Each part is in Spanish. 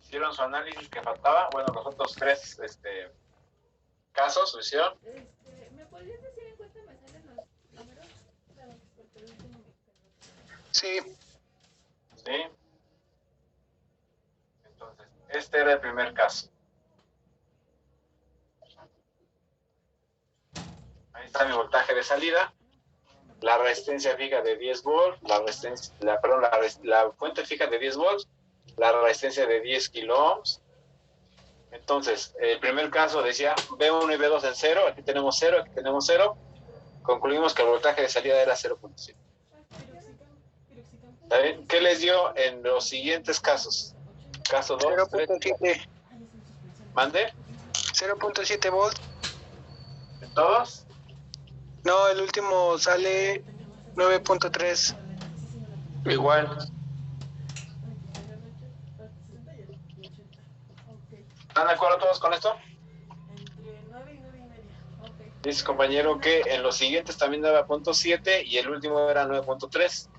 hicieron su análisis que faltaba. Bueno, los otros tres casos lo hicieron. ¿Me podrías decir en cuánto me salen los números? Porque el último Sí. Sí. Entonces, este era el primer caso. Ahí está mi voltaje de salida. La resistencia fija de 10 volts, la fuente fija de 10 volts, la resistencia de 10 kilo ohms. Entonces, el primer caso decía B1 y B2 en 0, aquí tenemos 0, aquí tenemos 0. Concluimos que el voltaje de salida era 0.7. ¿Está bien? ¿Qué les dio en los siguientes casos? Caso 2, 0.7. ¿Mande? 0.7 volts. ¿En todos? No, el último sale 9.3. Igual. ¿Están de acuerdo todos con esto? Entre 9 y 9 y media. Dice compañero que en los siguientes también daba 0.7 y el último era 9.3.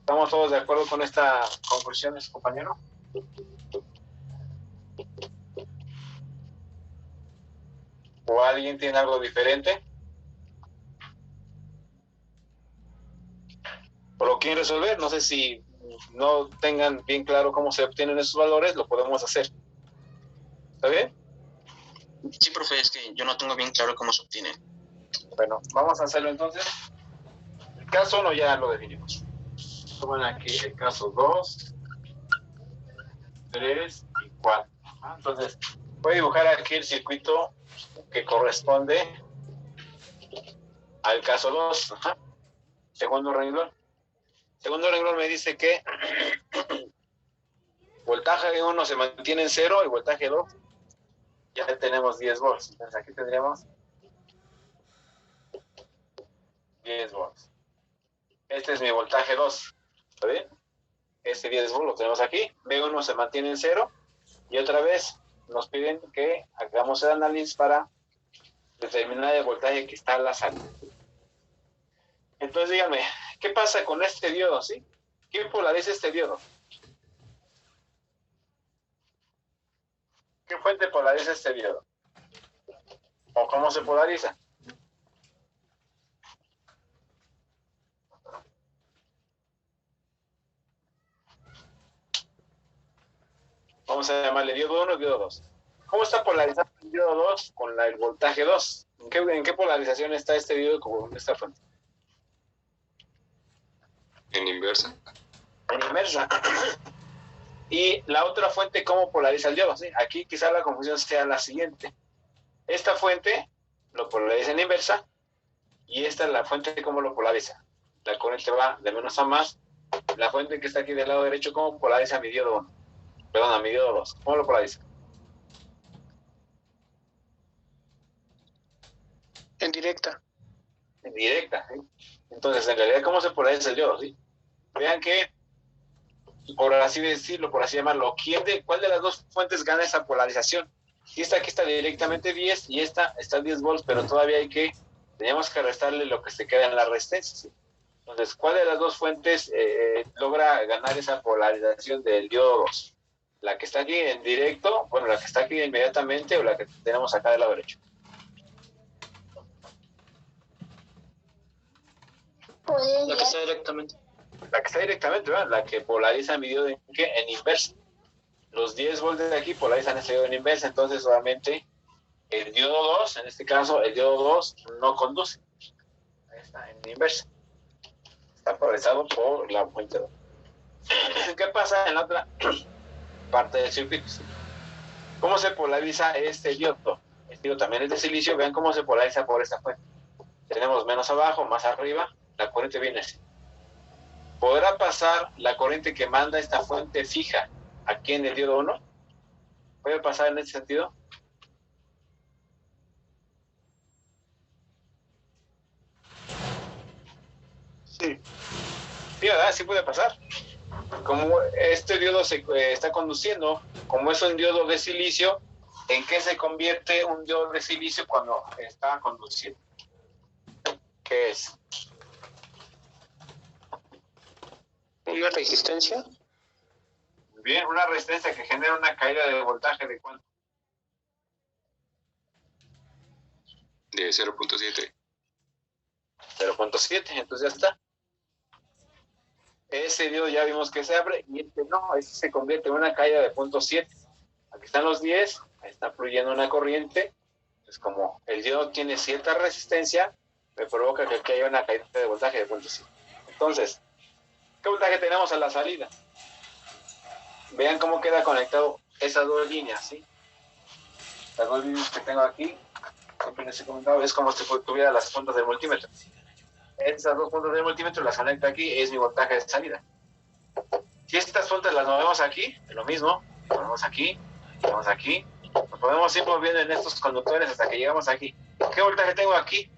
¿Estamos todos de acuerdo con esta conclusión, compañero? ¿O alguien tiene algo diferente? ¿O lo quieren resolver? No sé si no tengan bien claro cómo se obtienen esos valores, lo podemos hacer. ¿Está bien? Sí, profe, es que yo no tengo bien claro cómo se obtiene. Bueno, vamos a hacerlo entonces. El caso 1 ya lo definimos. Toman aquí el caso 2, 3 y 4. Entonces, voy a dibujar aquí el circuito que corresponde al caso 2. Segundo renglón. Segundo renglón me dice que voltaje 1 se mantiene en 0 y voltaje 2 ya tenemos 10 volts. Entonces aquí tendríamos 10 volts. Este es mi voltaje 2. ¿Está bien? Este 10 volts lo tenemos aquí. B1 se mantiene en 0 y otra vez nos piden que hagamos el análisis para determinar el voltaje que está a la salida. Entonces díganme, ¿qué pasa con este diodo? ¿Sí? ¿Qué polariza este diodo? ¿Qué fuente polariza este diodo? ¿O cómo se polariza? Vamos a llamarle diodo 1 y diodo 2. ¿Cómo está polarizado el diodo 2 con el voltaje 2? ¿En qué polarización está este diodo con esta fuente? En inversa. En inversa. Y la otra fuente, ¿cómo polariza el diodo? ¿Sí? Aquí quizá la confusión sea la siguiente. Esta fuente lo polariza en inversa y esta es la fuente, ¿cómo lo polariza? La corriente va de menos a más. La fuente que está aquí del lado derecho, ¿cómo polariza mi diodo 1? Perdón, a mi diodo 2. ¿Cómo lo polariza? En directa. En directa. ¿Sí? Entonces, en realidad, ¿cómo se polariza el diodo? ¿Sí? Vean que, por así decirlo, por así llamarlo, ¿cuál de las dos fuentes gana esa polarización? Y esta aquí está directamente 10 y esta está 10 volts, pero todavía teníamos que restarle lo que se queda en la resistencia. ¿Sí? Entonces, ¿cuál de las dos fuentes logra ganar esa polarización del diodo 2? ¿La que está aquí en directo, bueno, la que está aquí inmediatamente o la que tenemos acá del lado derecho? La que está directamente. La que está directamente, ¿verdad? La que polariza mi diodo en inversa. Los 10 volts de aquí polarizan este diodo en inversa, entonces solamente el diodo 2, en este caso el diodo 2 no conduce. Ahí está, en inversa. Está polarizado por la fuente 2. ¿Qué pasa en la otra parte del circuito? ¿Cómo se polariza este diodo? Este diodo también es de silicio, vean cómo se polariza por esta fuente. Tenemos menos abajo, más arriba, la corriente viene así. ¿Podrá pasar la corriente que manda esta fuente fija aquí en el diodo 1? ¿Puede pasar en ese sentido? Sí. Sí, ¿verdad? Sí puede pasar. Como este diodo se está conduciendo, como es un diodo de silicio, ¿en qué se convierte un diodo de silicio cuando está conduciendo? ¿Qué es? ¿Una resistencia? Bien, una resistencia que genera una caída de voltaje de ¿cuánto? De 0.7. 0.7, entonces ya está. Ese diodo ya vimos que se abre y este no, este se convierte en una caída de 0.7. Aquí están los 10, ahí está fluyendo una corriente. Pues como el diodo tiene cierta resistencia, me provoca que aquí haya una caída de voltaje de 0.7. Entonces, ¿qué voltaje tenemos a la salida? Vean cómo queda conectado esas dos líneas, ¿sí? Las dos líneas que tengo aquí, siempre les he comentado, es como si tuviera las puntas del multímetro. Esas dos puntas del multímetro las conecto aquí, es mi voltaje de salida. Si estas puntas las movemos aquí, es lo mismo, las movemos aquí, nos podemos ir moviendo en estos conductores hasta que llegamos aquí. ¿Qué voltaje tengo aquí?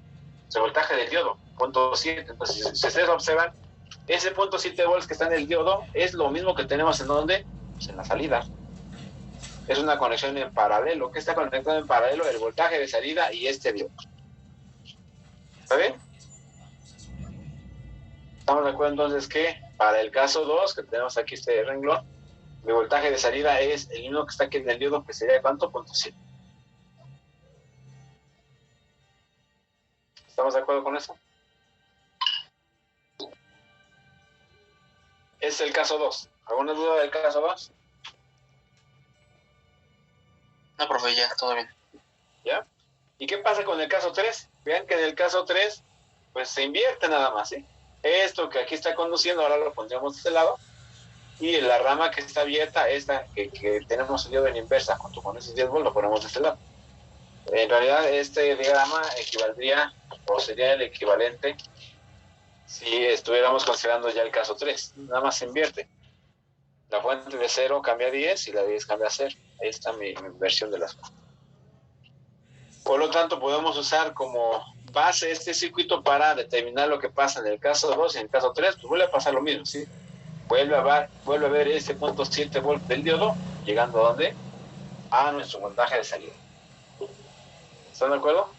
Es el voltaje del diodo, 0.7. Entonces, si ustedes observan, ese 0.7 volts que está en el diodo es lo mismo que tenemos en donde, pues en la salida. Es una conexión en paralelo. ¿Qué está conectado en paralelo? El voltaje de salida y este diodo. ¿Está bien? Estamos de acuerdo entonces que para el caso 2, que tenemos aquí este renglón, mi voltaje de salida es el mismo que está aquí en el diodo, que sería ¿cuánto? 0.7. ¿Estamos de acuerdo con eso? Es el caso 2. ¿Alguna duda del caso 2? No, profe, ya, todo bien. ¿Ya? ¿Y qué pasa con el caso 3? Vean que en el caso 3, pues se invierte nada más, ¿sí? Esto que aquí está conduciendo, ahora lo pondríamos de este lado, y la rama que está abierta, esta que tenemos el diodo en inversa, junto con esos 10 volts, lo ponemos de este lado. En realidad, este diagrama equivaldría, o sería el equivalente, si estuviéramos considerando ya el caso 3. Nada más se invierte. La fuente de 0 cambia a 10 y la 10 cambia a 0. Ahí está mi versión de las cosas. Por lo tanto, podemos usar como base este circuito para determinar lo que pasa en el caso 2 y en el caso 3. Pues vuelve a pasar lo mismo, ¿sí? Vuelve a ver ese 0.7 volt del diodo, llegando a ¿dónde? A nuestro voltaje de salida. ¿Están de acuerdo?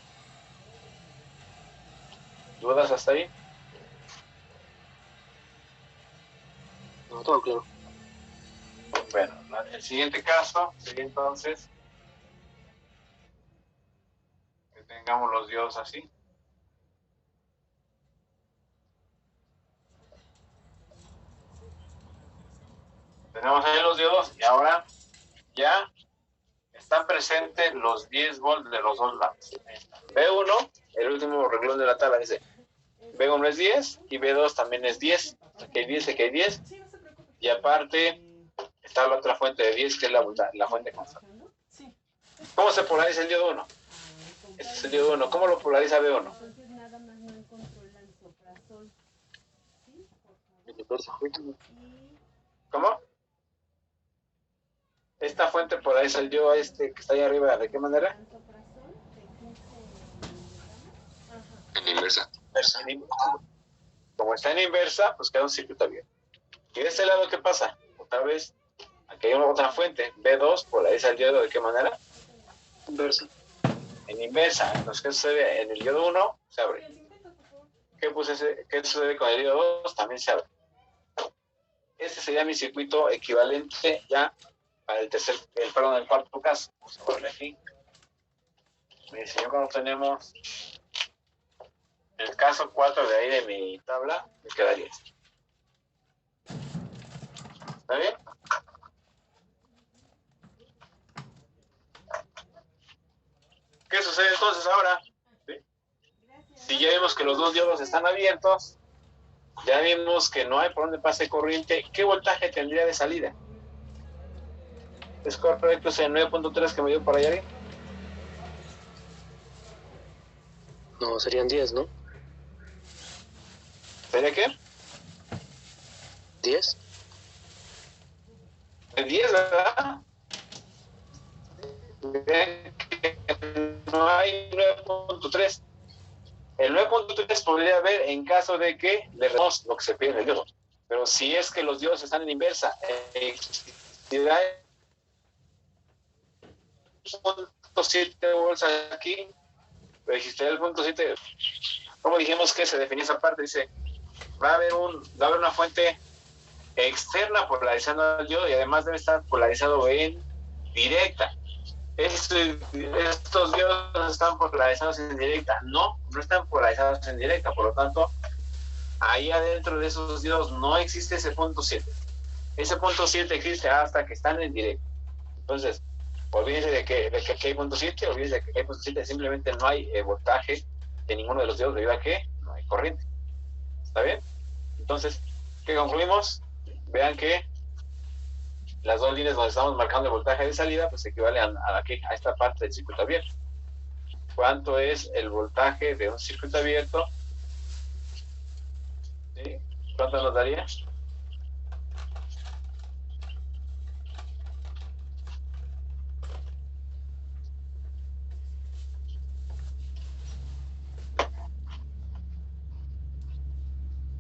¿Dudas hasta ahí? No, todo claro. Bueno, el siguiente caso sería entonces que tengamos los diodos así. Tenemos ahí los diodos y ahora ya están presentes los 10 volts de los dos lados. B1, el último renglón de la tabla, dice B1 es 10 y B2 también es 10. Aquí hay 10, aquí hay 10. Y aparte está la otra fuente de 10 que es la fuente constante. ¿Cómo se polariza el diodo 1? Este es el diodo 1. ¿Cómo lo polariza B1? ¿Cómo? Esta fuente polariza el diodo este que está ahí arriba. ¿De qué manera? En inversa. Como está en inversa, pues queda un circuito abierto. ¿Y de este lado qué pasa? Otra vez, aquí hay otra fuente. B2 polariza el diodo ¿de qué manera? Inversa. En inversa. Entonces, ¿qué sucede? En el diodo 1 se abre. ¿Qué sucede con el diodo 2? También se abre. Este sería mi circuito equivalente ya para el cuarto caso. Vamos a ponerle aquí. Me enseñó cuando tenemos el caso 4 de ahí de mi tabla, me quedaría esto. ¿Está bien? ¿Qué sucede entonces ahora? ¿Sí? Si ya vimos que los dos diodos están abiertos, ya vimos que no hay por dónde pase corriente, ¿qué voltaje tendría de salida? ¿Es correcto ese 9.3 que me dio por allá arriba? No, serían 10, ¿no? ¿Sería qué? 10. De 10, ¿verdad? No hay 9.3. El 9.3 podría haber en caso de que le redemos lo que se pide en el diodo. Pero si es que los diodos están en inversa, existirá 0.7 volts aquí, pero existirá el 0.7. ¿Cómo dijimos que se definía esa parte? Dice, va a haber una fuente externa polarizando al diodo y además debe estar polarizado en directa. Estos diodos están polarizados en directa. No están polarizados en directa, por lo tanto, ahí adentro de esos diodos no existe ese punto 7. Ese punto 7 existe hasta que están en directo. Entonces, olvídense de que aquí hay punto 7, olvídense de que aquí hay punto 7, simplemente no hay voltaje de ninguno de los diodos debido a que no hay corriente. ¿Está bien? Entonces, ¿qué concluimos? Vean que las dos líneas donde estamos marcando el voltaje de salida, pues equivale a esta parte del circuito abierto. ¿Cuánto es el voltaje de un circuito abierto? ¿Sí? ¿Cuánto nos daría?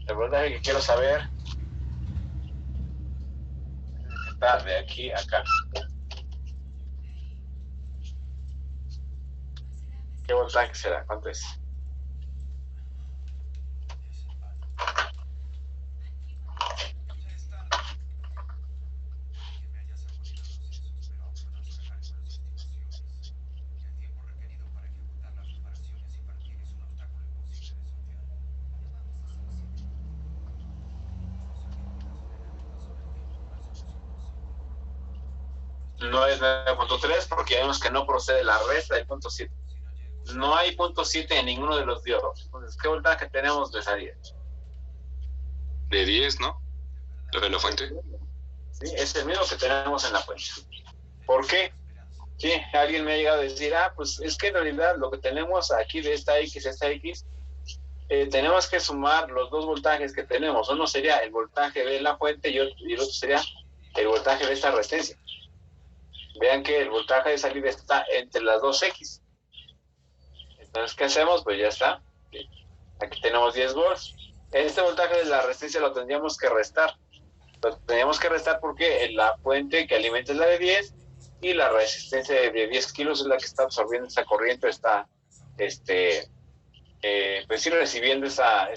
El voltaje que quiero saber está de aquí a acá. ¿Qué voltaje será? ¿Cuánto es? No es 9.3 porque vemos que no procede la resta del punto 7. No hay punto 7 en ninguno de los diodos. Entonces, ¿qué voltaje tenemos de salida? De 10, ¿no? Lo de la fuente. Sí, es el mismo que tenemos en la fuente. ¿Por qué? Sí, alguien me ha llegado a decir, pues es que en realidad lo que tenemos aquí de esta X a esta X, tenemos que sumar los dos voltajes que tenemos. Uno sería el voltaje de la fuente y el otro sería el voltaje de esta resistencia. Vean que el voltaje de salida está entre las dos X. Entonces, ¿qué hacemos? Pues ya está. Aquí tenemos 10 volts. Este voltaje de la resistencia lo tendríamos que restar. Lo tendríamos que restar porque la fuente que alimenta es la de 10 y la resistencia de 10 kilos es la que está absorbiendo esa corriente, está pues sí, recibiendo esa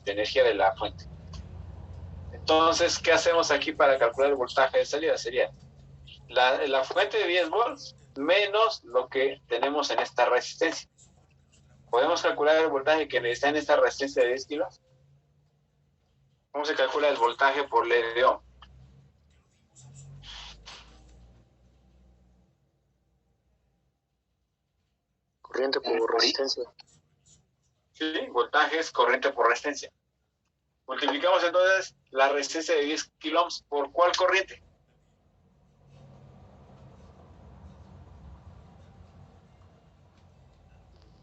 energía de la fuente. Entonces, ¿qué hacemos aquí para calcular el voltaje de salida? Sería la fuente de 10 volts menos lo que tenemos en esta resistencia. ¿Podemos calcular el voltaje que está en esta resistencia de 10 kilos? ¿Cómo se calcula el voltaje por ley de Ohm? Corriente por resistencia. Sí, voltaje es corriente por resistencia. Multiplicamos entonces la resistencia de 10 kiloohms por ¿cuál corriente?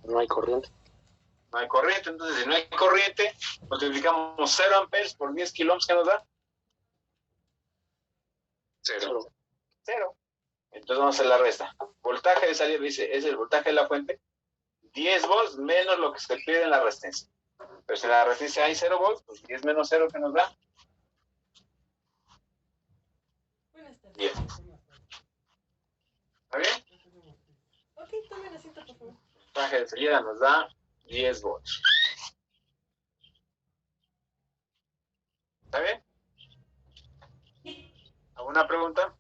No hay corriente. No hay corriente, entonces si no hay corriente, multiplicamos 0 amperes por 10 kiloohms, ¿qué nos da? 0. 0. Entonces vamos a hacer la resta. Voltaje de salida, dice, es el voltaje de la fuente, 10 volts menos lo que se pide en la resistencia. Pero si en la resistencia hay 0 volts, pues 10 menos 0, ¿qué nos da? Buenas tardes. 10. ¿Está bien? Ok, tomen asiento, por favor. Voltaje de salida nos da 10 volts. ¿Está bien? ¿Alguna pregunta?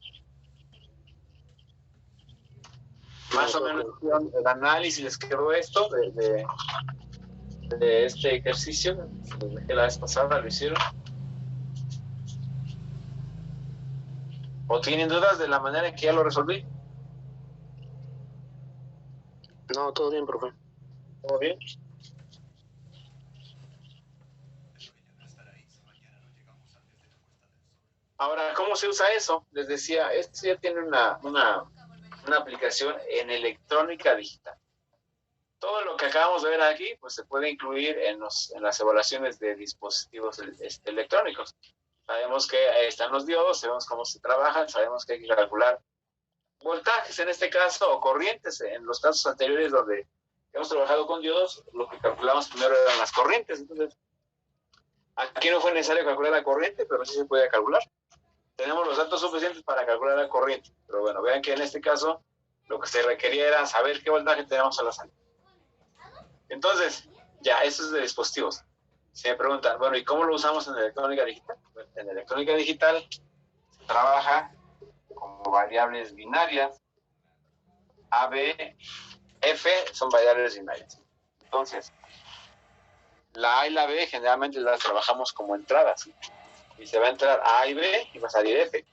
Más o menos el análisis les quedó esto de este ejercicio que la vez pasada lo hicieron. ¿O tienen dudas de la manera en que ya lo resolví? No, todo bien, profe. ¿Todo bien? Ahora, ¿cómo se usa eso? Les decía, esto ya tiene una aplicación en electrónica digital. Todo lo que acabamos de ver aquí, pues se puede incluir en las evaluaciones de dispositivos electrónicos. Sabemos que están los diodos, sabemos cómo se trabajan, sabemos que hay que calcular voltajes en este caso, o corrientes. En los casos anteriores donde hemos trabajado con diodos, lo que calculamos primero eran las corrientes. Entonces, aquí no fue necesario calcular la corriente, pero sí se puede calcular. Tenemos los datos suficientes para calcular la corriente. Pero bueno, vean que en este caso lo que se requería era saber qué voltaje tenemos a la salida. Entonces, ya, eso es de dispositivos. Se me preguntan, bueno, ¿y cómo lo usamos en electrónica digital? Pues, en electrónica digital se trabaja como variables binarias. A, B, F son variables binarias. Entonces, la A y la B generalmente las trabajamos como entradas, ¿sí? Y se va a entrar A y B y va a salir F.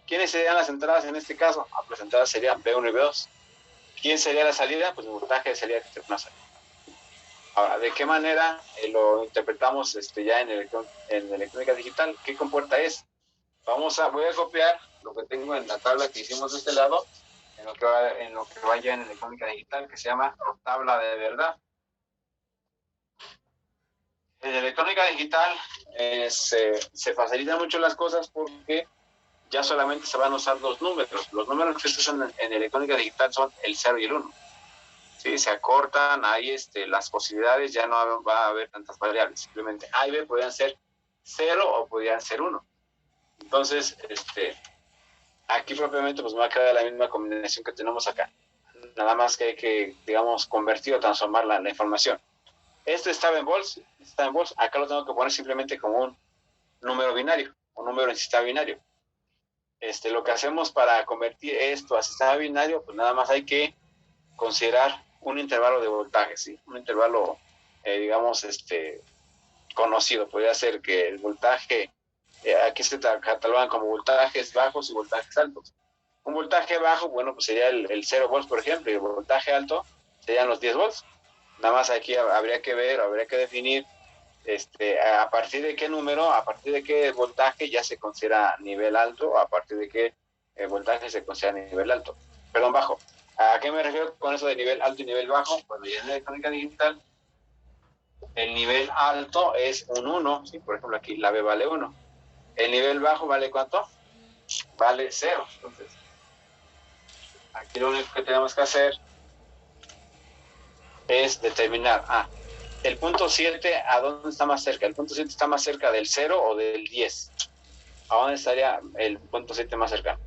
¿Quiénes serían las entradas en este caso? Pues las entradas serían B1 y B2. ¿Quién sería la salida? Pues el voltaje sería el que te pasa. Ahora, ¿de qué manera lo interpretamos ya en electrónica digital? ¿Qué compuerta es? Voy a copiar lo que tengo en la tabla que hicimos de este lado, en lo que vaya en electrónica digital, que se llama tabla de verdad. En electrónica digital se facilitan mucho las cosas porque ya solamente se van a usar dos números. Los números que se usan en electrónica digital son el 0 y el 1. ¿Sí? Se acortan ahí las posibilidades, ya no va a haber tantas variables. Simplemente A y B podrían ser 0 o podrían ser 1. Entonces, aquí propiamente pues me va a quedar la misma combinación que tenemos acá. Nada más que hay que, digamos, convertir o transformar la información. Esto estaba en volts, acá lo tengo que poner simplemente como un número binario, un número en sistema binario. Lo que hacemos para convertir esto a sistema binario, pues nada más hay que considerar un intervalo de voltaje, ¿sí? Un intervalo, digamos, conocido. Podría ser que el voltaje, aquí se catalogan como voltajes bajos y voltajes altos. Un voltaje bajo, bueno, pues sería el 0 volts, por ejemplo, y el voltaje alto serían los 10 volts. Nada más aquí habría que ver, habría que definir a partir de qué número, a partir de qué voltaje ya se considera nivel alto, a partir de qué voltaje se considera nivel alto. Perdón, bajo. ¿A qué me refiero con eso de nivel alto y nivel bajo? Cuando ya en electrónica digital, el nivel alto es un 1, ¿sí? Por ejemplo, aquí la B vale 1. El nivel bajo vale ¿cuánto? Vale 0. Entonces, aquí lo único que tenemos que hacer es determinar, el punto 7, ¿a dónde está más cerca? ¿El punto 7 está más cerca del 0 o del 10? ¿A dónde estaría el punto 7 más cercano?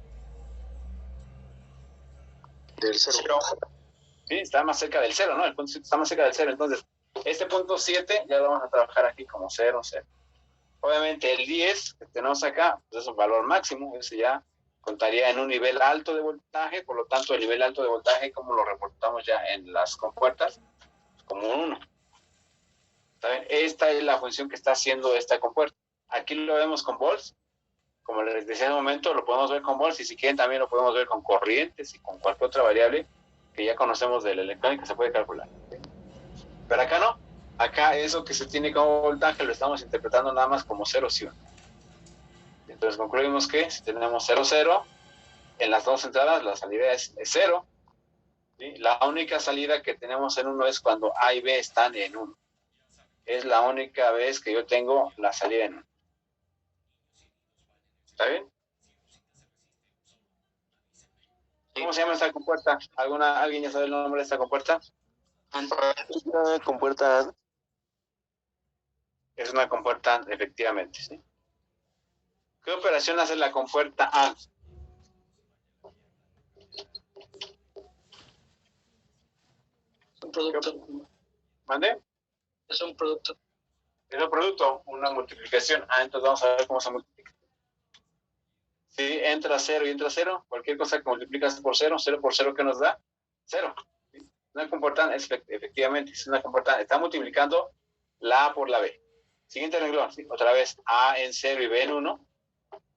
Del 0. Sí, está más cerca del 0, ¿no? El punto 7 está más cerca del 0. Entonces, este punto 7 ya lo vamos a trabajar aquí como 0, 0. Obviamente el 10 que tenemos acá, pues es un valor máximo, ese ya contaría en un nivel alto de voltaje, por lo tanto el nivel alto de voltaje, como lo reportamos ya en las compuertas, como un 1. ¿Saben? Esta es la función que está haciendo esta compuerta. Aquí lo vemos con volts, como les decía en un momento, lo podemos ver con volts, y si quieren también lo podemos ver con corrientes y con cualquier otra variable que ya conocemos de la electrónica, se puede calcular. Pero acá no. Acá eso que se tiene como voltaje lo estamos interpretando nada más como 0 y 1. Entonces concluimos que si tenemos 0, 0, en las dos entradas la salida es 0. ¿Sí? La única salida que tenemos en 1 es cuando A y B están en 1. Es la única vez que yo tengo la salida en 1. ¿Está bien? ¿Cómo se llama esta compuerta? ¿Alguien ya sabe el nombre de esta compuerta? Una compuerta Es una compuerta, efectivamente, ¿sí? ¿Qué operación hace la compuerta AND? un producto. ¿Mande? Es un producto. Es un producto, una multiplicación. Entonces vamos a ver cómo se multiplica. Si entra 0 y entra 0, cualquier cosa que multiplicas por 0, 0 por 0, ¿qué nos da? 0. ¿Sí? Una compuerta, efectivamente, es una compuerta, está multiplicando la A por la B. Siguiente renglón, ¿sí? Otra vez A en 0 y B en 1.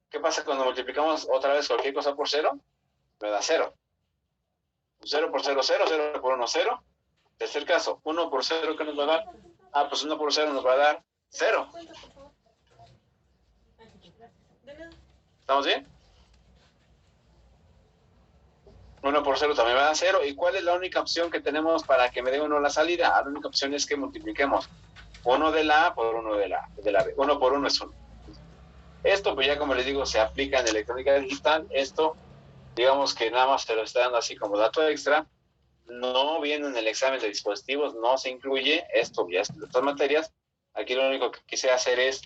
¿Qué pasa cuando multiplicamos otra vez cualquier cosa por 0? Me da 0. 0 por 0, 0, 0 por 1, 0. Tercer caso, 1 por 0, ¿qué nos va a dar? Pues 1 por 0 nos va a dar 0. ¿Estamos bien? 1 por 0 también me da 0. ¿Y cuál es la única opción que tenemos para que me dé 1 la salida? La única opción es que multipliquemos 1 de la A por 1 de la B. 1 por 1 es 1. Esto, pues ya como les digo, se aplica en electrónica digital. Esto, digamos que nada más te lo está dando así como dato extra. No viene en el examen de dispositivos, no se incluye. Esto ya es de estas materias. Aquí lo único que quise hacer es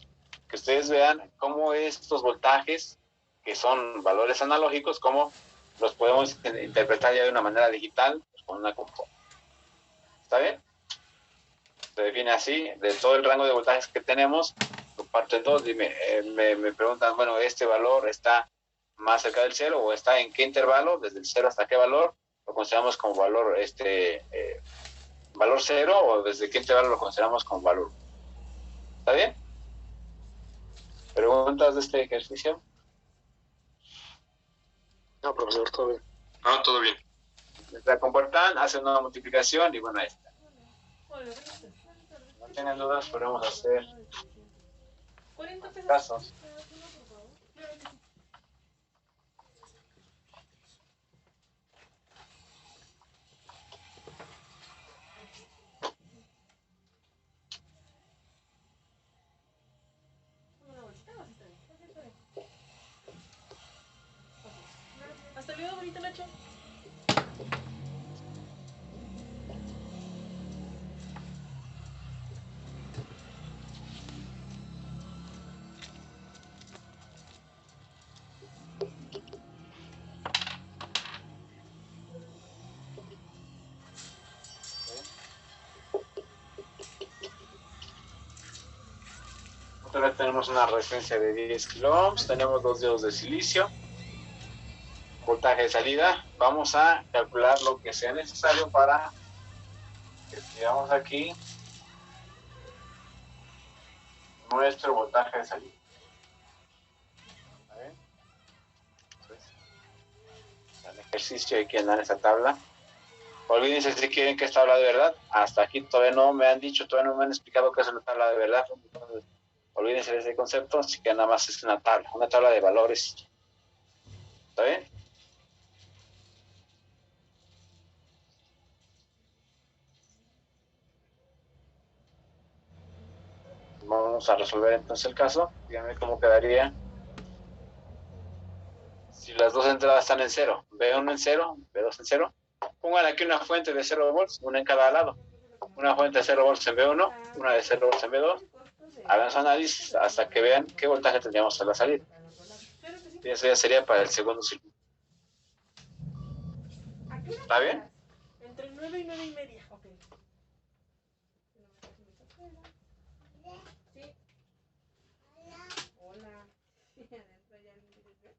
que ustedes vean cómo estos voltajes, que son valores analógicos, cómo los podemos interpretar ya de una manera digital, pues con una computadora. ¿Está bien? se define así, de todo el rango de voltajes que tenemos, lo parto en dos, me preguntan, bueno, ¿este valor está más cerca del cero o está en qué intervalo, desde el cero hasta qué valor? Lo consideramos como valor, valor cero, o desde qué intervalo lo consideramos como valor. ¿Está bien? ¿Preguntas de este ejercicio? No, profesor, todo bien. No, todo bien. La compuertan, hace una multiplicación y bueno, ahí está. No tienen dudas, podemos hacer 40 pesos. casos. Hasta luego, bonito Nacho. Otra vez tenemos una resistencia de 10 kilo ohms, tenemos 2 diodos de silicio, voltaje de salida. Vamos a calcular lo que sea necesario para que tengamos aquí nuestro voltaje de salida. ¿Vale? Entonces, el ejercicio hay que llenar esa tabla. Olvídense si quieren que es tabla de verdad. Hasta aquí todavía no me han dicho, todavía no me han explicado qué es una tabla de verdad. Entonces, olvídense de ese concepto, así que nada más es una tabla de valores. ¿Está bien? Vamos a resolver entonces el caso. Díganme cómo quedaría si las dos entradas están en cero. B1 en cero, B2 en cero. Pongan aquí una fuente de 0 volts, una en cada lado. Una fuente de 0 volts en B1, una de 0 volts en B2. Hagan su análisis hasta que vean qué voltaje tendríamos a la salida. Y eso ya sería para el segundo circuito. ¿Está bien? Entre 9 y 9 y media. Ok. Sí. Hola. Adentro ya no quieres ver.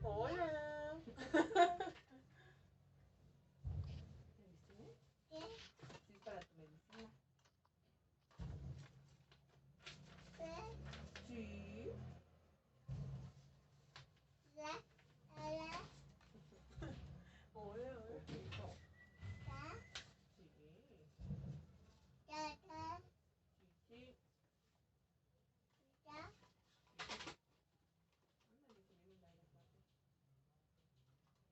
Hola. Sí, para tu medicina. Sí. Hola, hola. Sí.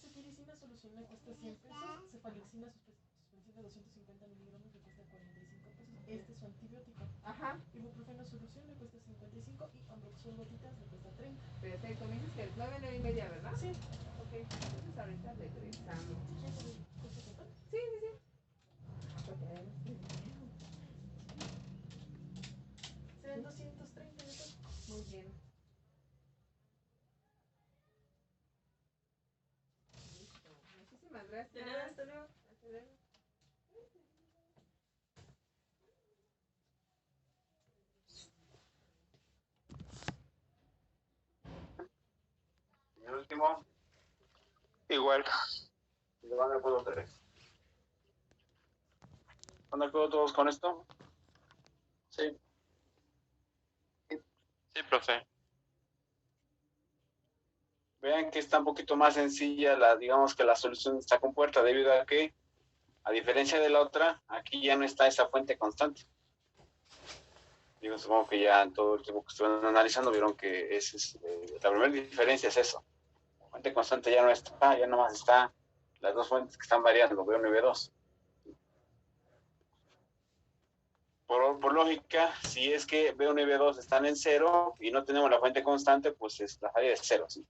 Cefiricina solución le cuesta 100 pesos, cefalexina suspensión de 250 miligramos le cuesta 45 pesos. Este es su antibiótico. Ajá. Ibuprofeno solución le cuesta 55 y Ambroxol gotitas le cuesta 30. Perfecto, me dices que es 9, 9 y media, ¿verdad? Sí. Ok, entonces ahorita regresamos. Sí, sí, sí. Serán 230 de todo. Muy bien. Listo. Muchísimas gracias. De nada, hasta luego. Hasta luego. Y el último, Igual. le van de acuerdo 3. ¿Están de acuerdo todos con esto? Sí. Sí, profe. Vean que está un poquito más sencilla, digamos que la solución está compuesta debido a que, a diferencia de la otra, aquí ya no está esa fuente constante. Digo, supongo que ya en todo el tiempo que estuvieron analizando vieron que la primera diferencia es eso. La fuente constante ya no está, ya nomás está las dos fuentes que están variando, B1 y B2. Por lógica, si es que B1 y B2 están en cero y no tenemos la fuente constante, pues la salida es cero, ¿sí?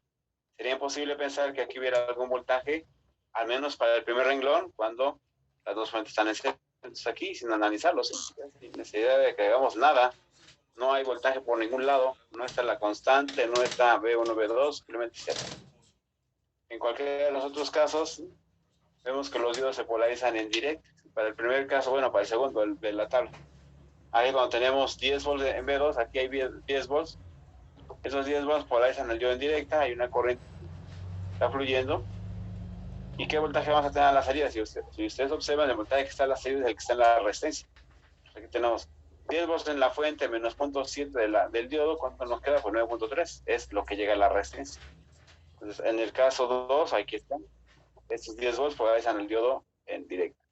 Sería imposible pensar que aquí hubiera algún voltaje, al menos para el primer renglón, cuando las dos fuentes están en cero. Entonces aquí, sin analizarlo, sin necesidad de que hagamos nada, no hay voltaje por ningún lado, no está la constante, no está V1, V2, simplemente cero. En cualquiera de los otros casos, vemos que los diodos se polarizan en directo. Para el primer caso, bueno, para el segundo, el de la tabla. Ahí cuando tenemos 10 volts en V2, aquí hay 10 volts. Esos 10 volts polarizan el diodo en directa, hay una corriente que está fluyendo. ¿Y qué voltaje vamos a tener a la salida? Si ustedes observan, el voltaje que está a la salida es el que está en la resistencia. Aquí tenemos 10 volts en la fuente menos 0.7 del diodo. ¿Cuánto nos queda? Pues 9.3. Es lo que llega a la resistencia. Entonces, en el caso 2, aquí están. Estos 10 volts polarizan el diodo en directo.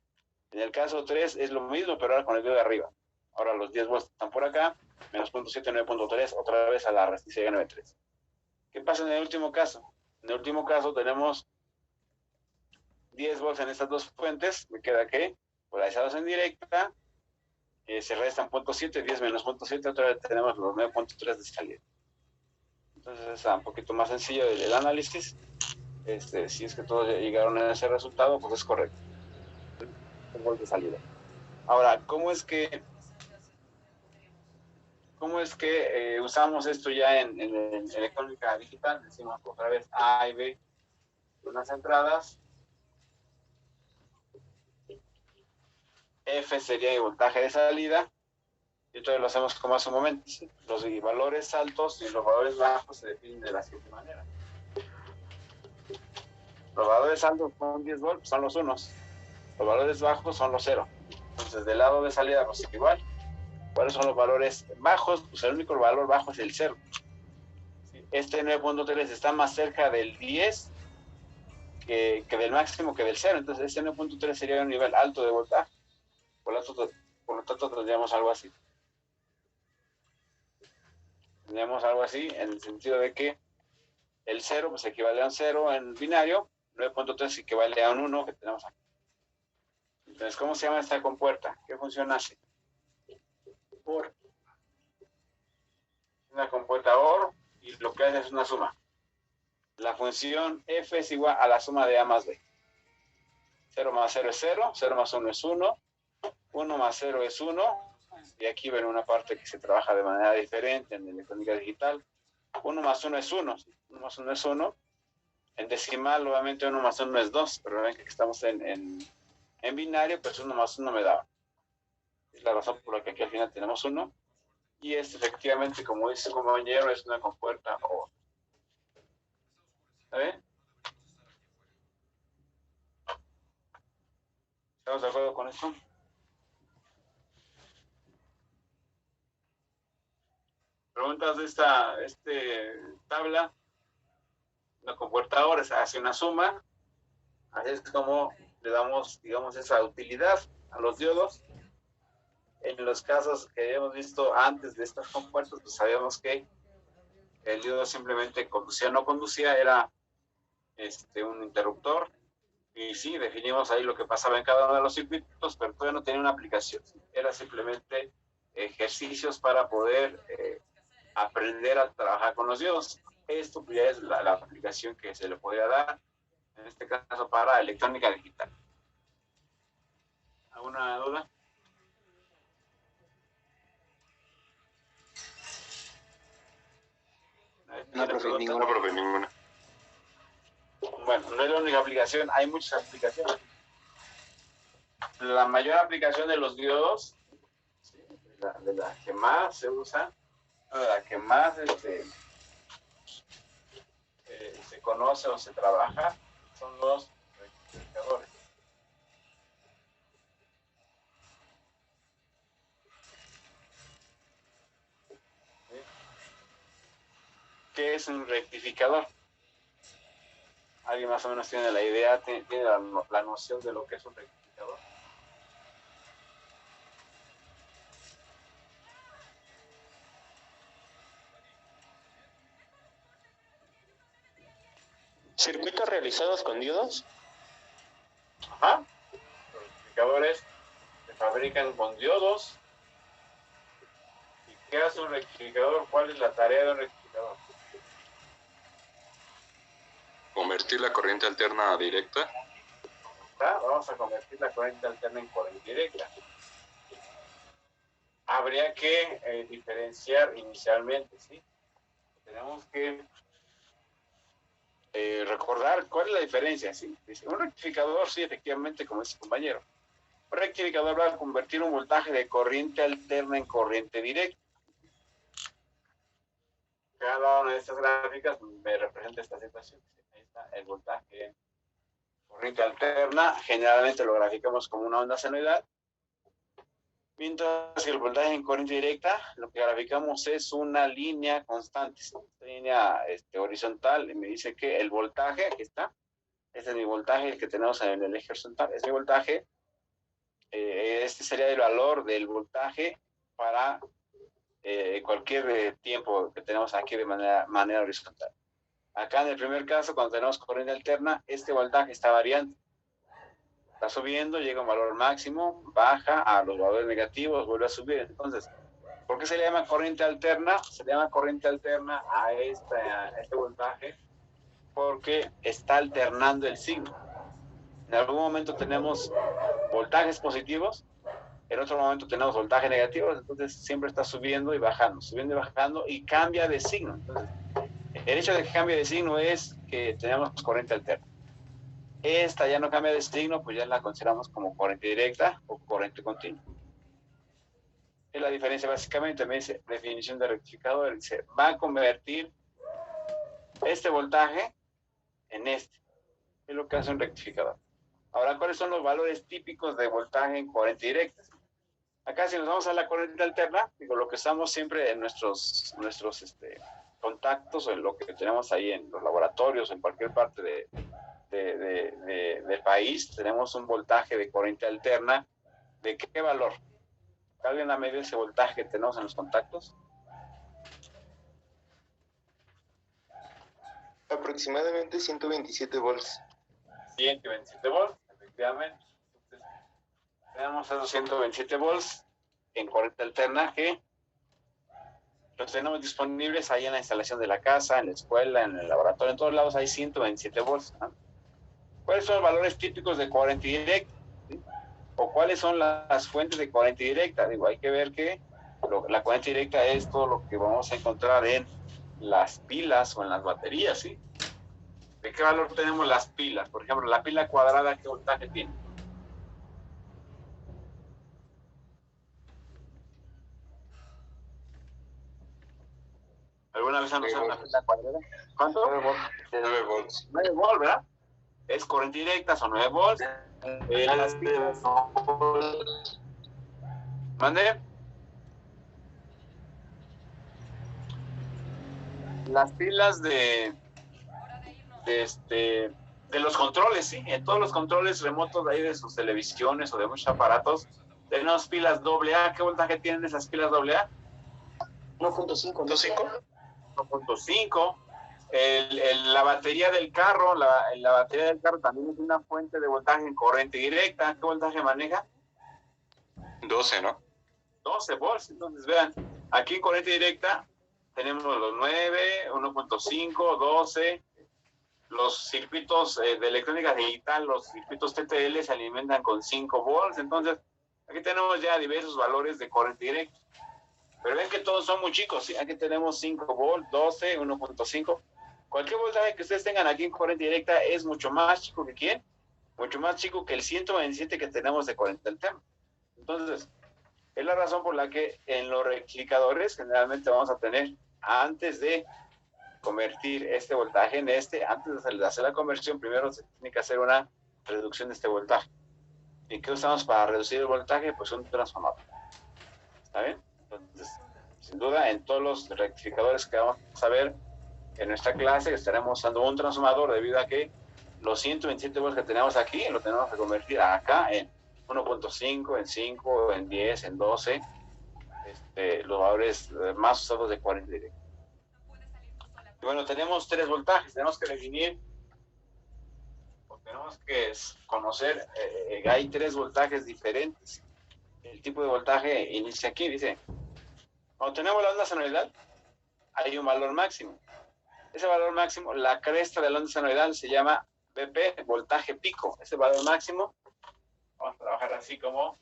En el caso 3 es lo mismo, pero ahora con el diodo de arriba. Ahora los 10 volts están por acá, menos 0.7, 9.3, otra vez a la resistencia de 9.3. ¿Qué pasa en el último caso? En el último caso tenemos 10 volts en estas dos fuentes, me queda que polarizados en directa, se restan 0.7, 10 menos 0.7, otra vez tenemos los 9.3 de salida. Entonces está un poquito más sencillo el análisis. Si es que todos llegaron a ese resultado, pues es correcto. Un volt de salida. Ahora, ¿cómo es que usamos esto ya en electrónica digital? Decimos otra vez A y B, unas entradas. F sería el voltaje de salida. Y entonces lo hacemos como hace un momento. ¿Sí? Los valores altos y los valores bajos se definen de la siguiente manera. Los valores altos son 10 volts, son los unos. Los valores bajos son los 0. Entonces, del lado de salida, pues igual. ¿Cuáles son los valores bajos? Pues el único valor bajo es el 0. Este 9.3 está más cerca del 10 que del máximo que del 0. Entonces, este 9.3 sería un nivel alto de voltaje. Por lo tanto, tendríamos algo así. Tendríamos algo así en el sentido de que el 0 pues equivale a un 0 en binario, 9.3 equivale a un 1 que tenemos aquí. Entonces, ¿cómo se llama esta compuerta? ¿Qué función hace? OR. Una compuerta OR y lo que hace es una suma. La función f es igual a la suma de a más b. 0 más 0 es 0, 0 más 1 es 1, 1 más 0 es 1, y aquí ven una parte que se trabaja de manera diferente en electrónica digital. 1 más 1 es 1, 1 más 1 es 1. En decimal, obviamente 1 más 1 es 2, pero ven que estamos en binario, pues 1 más 1 me da. Es la razón por la que aquí al final tenemos 1. Y efectivamente, como dice su compañero, es una compuerta OR. ¿Está bien? ¿Estamos de acuerdo con esto? Preguntas de esta tabla. Una compuerta OR hace una suma. Así es como le damos, digamos, esa utilidad a los diodos. En los casos que hemos visto antes de estas compuertas, pues sabíamos que el diodo simplemente conducía o no conducía, era un interruptor. Y sí, definimos ahí lo que pasaba en cada uno de los circuitos, pero todavía no tenía una aplicación. Era simplemente ejercicios para poder aprender a trabajar con los diodos. Esto ya es la aplicación que se le podría dar, en este caso para electrónica digital. ¿Alguna duda? No, profe, ninguna. No, profe, ninguna. Bueno, no es la única aplicación, hay muchas aplicaciones. La mayor aplicación de los diodos, ¿sí? de la que más se usa, de la que más se conoce o se trabaja, son los rectificadores. ¿Sí? ¿Qué es un rectificador? ¿Alguien más o menos tiene la idea, tiene la noción de lo que es un rectificador? ¿Circuitos realizados con diodos? Ajá. Los rectificadores se fabrican con diodos. ¿Y qué hace un rectificador? ¿Cuál es la tarea de un rectificador? Convertir la corriente alterna a directa. Vamos a convertir la corriente alterna en corriente directa. habría que diferenciar inicialmente, ¿sí? Tenemos que recordar cuál es la diferencia, ¿sí? Dice, un rectificador, sí, efectivamente, como dice el compañero, un rectificador va a convertir un voltaje de corriente alterna en corriente directa. Cada una de estas gráficas me representa esta situación. Ahí está el voltaje en corriente alterna, generalmente lo graficamos como una onda senoidal, mientras que el voltaje en corriente directa, lo que graficamos es una línea constante, una línea horizontal, y me dice que el voltaje, aquí está, este es mi voltaje, el que tenemos en el eje horizontal, es mi voltaje, este sería el valor del voltaje para cualquier tiempo que tenemos aquí de manera horizontal. Acá en el primer caso, cuando tenemos corriente alterna, este voltaje está variando. Está subiendo, llega a un valor máximo, baja a los valores negativos, vuelve a subir. Entonces, ¿por qué se le llama corriente alterna? Se le llama corriente alterna a este voltaje porque está alternando el signo. En algún momento tenemos voltajes positivos, en otro momento tenemos voltajes negativos, entonces siempre está subiendo y bajando y cambia de signo. Entonces, el hecho de que cambie de signo es que tenemos corriente alterna. Esta ya no cambia de signo, pues ya la consideramos como corriente directa o corriente continua. Es la diferencia básicamente, me dice definición de rectificador, dice, va a convertir este voltaje en este. Es lo que hace un rectificador. Ahora, ¿cuáles son los valores típicos de voltaje en corriente directa? Acá si nos vamos a la corriente alterna, digo, lo que usamos siempre en nuestros contactos o en lo que tenemos ahí en los laboratorios, en cualquier parte del país, tenemos un voltaje de corriente alterna. ¿De qué valor? ¿Alguien ha medido ese voltaje que tenemos en los contactos? Aproximadamente 127 volts. 127 volts, efectivamente. Entonces, tenemos esos 127 volts en corriente alterna que los tenemos disponibles ahí en la instalación de la casa, en la escuela, en el laboratorio, en todos lados hay 127 volts, ¿no? ¿Cuáles son los valores típicos de corriente directa? ¿Sí? ¿O cuáles son las fuentes de corriente directa? Digo, hay que ver que la corriente directa es todo lo que vamos a encontrar en las pilas o en las baterías, ¿sí? ¿De qué valor tenemos las pilas? Por ejemplo, la pila cuadrada, ¿qué voltaje tiene? ¿Alguna vez han usado una pila cuadrada? ¿Cuánto? 9 volts. 9 volts, ¿verdad? Es corriente directa, son 9 volts. Las pilas... ¿Mande? Las pilas de los controles, sí, en todos los controles remotos de ahí de sus televisiones o de muchos aparatos, tenemos pilas AA. ¿Qué voltaje tienen esas pilas AA? 1.5. 1.5. La batería del carro, la batería del carro también es una fuente de voltaje en corriente directa. ¿Qué voltaje maneja? 12, ¿no? 12 volts. Entonces vean, aquí en corriente directa tenemos los 9, 1.5, 12. Los circuitos de electrónica digital, los circuitos TTL se alimentan con 5 volts. Entonces, aquí tenemos ya diversos valores de corriente directa. Pero ven que todos son muy chicos, ¿sí? Aquí tenemos 5 volts, 12, 1.5. Cualquier voltaje que ustedes tengan aquí en corriente directa es mucho más chico que ¿quién? Mucho más chico que el 127 que tenemos de corriente alterna. Entonces, es la razón por la que en los rectificadores generalmente vamos a tener, antes de convertir este voltaje en antes de hacer la conversión, primero se tiene que hacer una reducción de este voltaje. ¿Y qué usamos para reducir el voltaje? Pues un transformador. ¿Está bien? Entonces, sin duda, en todos los rectificadores que vamos a ver en nuestra clase, estaremos usando un transformador debido a que los 127 volts que tenemos aquí, lo tenemos que convertir acá en 1.5, en 5, en 10, en 12, los valores más usados de corriente directa. Y bueno, tenemos 3 voltajes, tenemos que definir, o tenemos que conocer, hay 3 voltajes diferentes. El tipo de voltaje inicia aquí, dice, cuando tenemos la onda senoidal, hay un valor máximo. Ese valor máximo, la cresta de la onda senoidal se llama BP, voltaje pico. Ese valor máximo, vamos a trabajar así como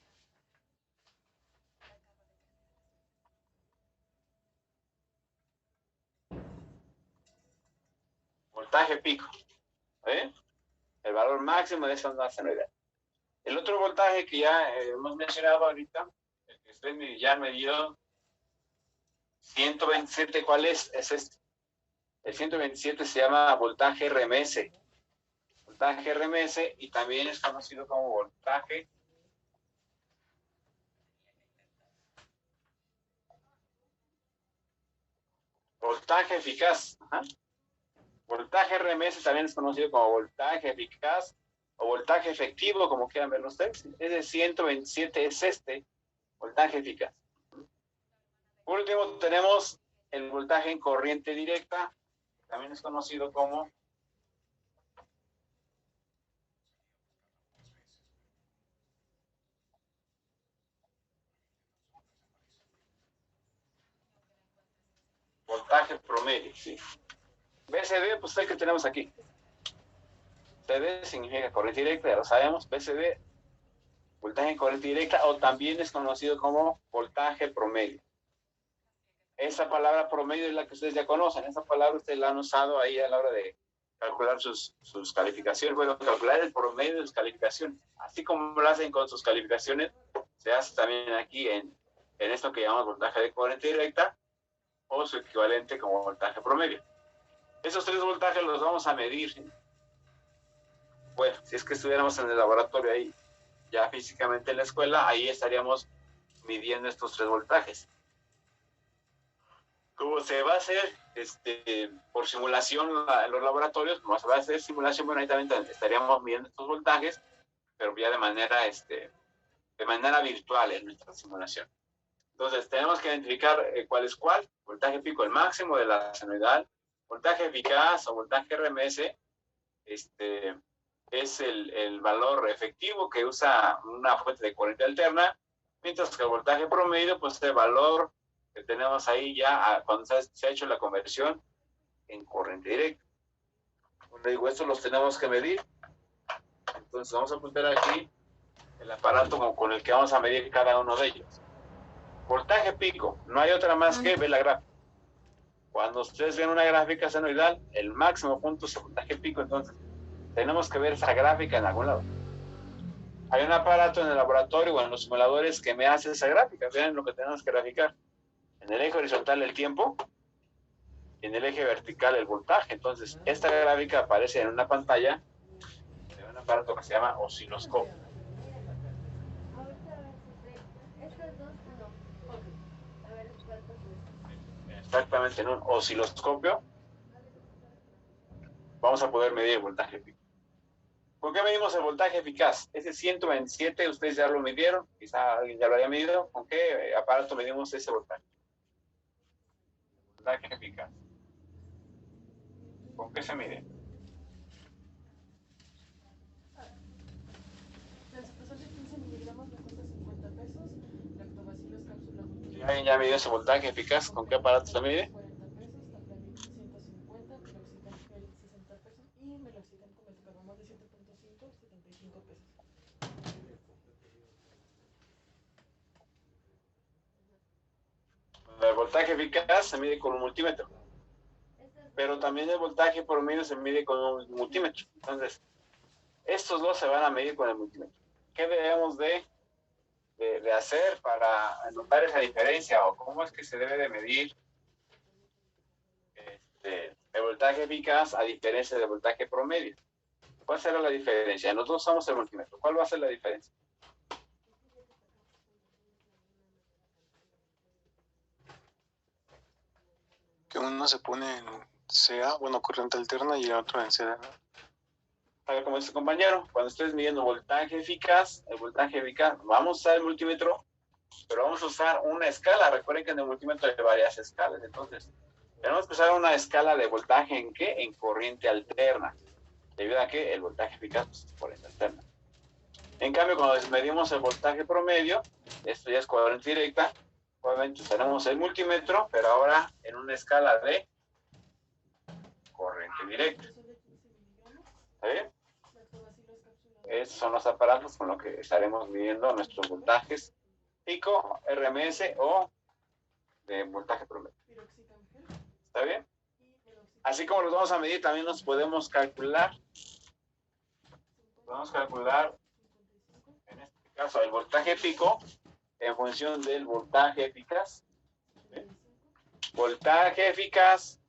voltaje pico. ¿Eh? El valor máximo de esa onda senoidal. El otro voltaje que ya hemos mencionado ahorita, el que usted ya me dio 127, ¿cuál es? Es este. El 127 se llama voltaje RMS. Voltaje RMS y también es conocido como voltaje eficaz. Ajá. Voltaje RMS también es conocido como voltaje eficaz o voltaje efectivo, como quieran verlo ustedes. Ese 127 es este voltaje eficaz. Por último, tenemos el voltaje en corriente directa, también es conocido como voltaje promedio, ¿sí? BCD, pues es el que tenemos aquí. CD significa corriente directa, ya lo sabemos. BCD, voltaje en corriente directa, o también es conocido como voltaje promedio. Esa palabra promedio es la que ustedes ya conocen. Esa palabra ustedes la han usado ahí a la hora de calcular sus calificaciones. Bueno, calcular el promedio de sus calificaciones. Así como lo hacen con sus calificaciones, se hace también aquí en esto que llamamos voltaje de corriente directa o su equivalente como voltaje promedio. Esos tres voltajes los vamos a medir. Bueno, si es que estuviéramos en el laboratorio ahí, ya físicamente en la escuela, ahí estaríamos midiendo estos tres voltajes. Como se va a hacer por simulación en los laboratorios, como se va a hacer simulación, bueno, ahí también estaríamos midiendo estos voltajes, pero ya de manera virtual en nuestra simulación. Entonces, tenemos que identificar cuál es cuál. Voltaje pico, el máximo de la senoidal. Voltaje eficaz o voltaje RMS, es el valor efectivo que usa una fuente de corriente alterna, mientras que el voltaje promedio, pues es el valor que tenemos ahí ya cuando se ha hecho la conversión en corriente directa. Bueno, digo, estos los tenemos que medir. Entonces vamos a apuntar aquí el aparato con el que vamos a medir cada uno de ellos. Voltaje pico, no hay otra más que ver la gráfica. Cuando ustedes ven una gráfica senoidal, el máximo punto es el voltaje pico, entonces tenemos que ver esa gráfica en algún lado. Hay un aparato en el laboratorio o en los simuladores que me hace esa gráfica. Vean lo que tenemos que graficar. En el eje horizontal el tiempo, en el eje vertical el voltaje. Entonces, esta gráfica aparece en una pantalla de un aparato que se llama osciloscopio. Exactamente, en un osciloscopio vamos a poder medir el voltaje pico. ¿Por qué medimos el voltaje eficaz? Ese 127, ustedes ya lo midieron, quizá alguien ya lo haya medido. ¿Con qué aparato medimos ese voltaje? Voltaje eficaz. ¿Con qué se mide? La supresor de 15 miligramos me cuesta 50 pesos. Lactobacilos cápsula multi. Si alguien ya midió ese voltaje eficaz, ¿con qué aparato se mide? 40 pesos, Taplamil 150, Piroxicam gel 60 pesos y Meloxicam con metocarbomato de 7.5, 75 pesos. El voltaje eficaz se mide con un multímetro, pero también el voltaje promedio se mide con un multímetro. Entonces, estos dos se van a medir con el multímetro. ¿Qué debemos de hacer para notar esa diferencia o cómo es que se debe de medir el voltaje eficaz a diferencia del voltaje promedio? ¿Cuál será la diferencia? Nosotros usamos el multímetro. ¿Cuál va a ser la diferencia? Que uno se pone en CA, bueno, corriente alterna, y el otro en CD, ¿no? A ver, como dice el compañero, cuando estés midiendo voltaje eficaz, vamos a usar el multímetro, pero vamos a usar una escala. Recuerden que en el multímetro hay varias escalas, entonces tenemos que usar una escala de voltaje ¿en qué? En corriente alterna, debido a que el voltaje eficaz pues, es corriente alterna. En cambio, cuando medimos el voltaje promedio, esto ya es corriente directa, obviamente usaremos el multímetro, pero ahora en una escala de corriente directa. ¿Está bien? Estos son los aparatos con los que estaremos midiendo nuestros voltajes pico, RMS o de voltaje promedio. ¿Está bien? Así como los vamos a medir, también nos podemos calcular. Podemos calcular, en este caso, el voltaje pico en función del voltaje eficaz. ¿Sí? Voltaje eficaz,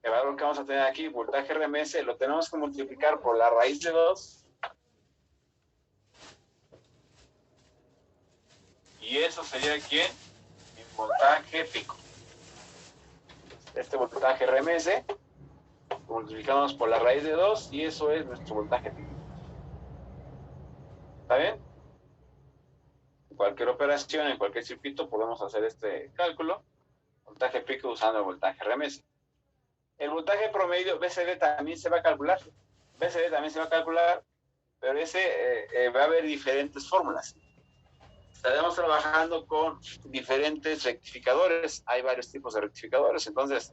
el valor que vamos a tener aquí, voltaje RMS, lo tenemos que multiplicar por la raíz de 2. Y eso sería ¿quién? El voltaje pico. Este voltaje RMS multiplicamos por la raíz de 2 y eso es nuestro voltaje pico. ¿Está bien? En cualquier operación, en cualquier circuito podemos hacer este cálculo. Voltaje pico usando el voltaje RMS. El voltaje promedio BCD también se va a calcular. BCD también se va a calcular, pero ese va a haber diferentes fórmulas. Estaremos trabajando con diferentes rectificadores. Hay varios tipos de rectificadores. Entonces,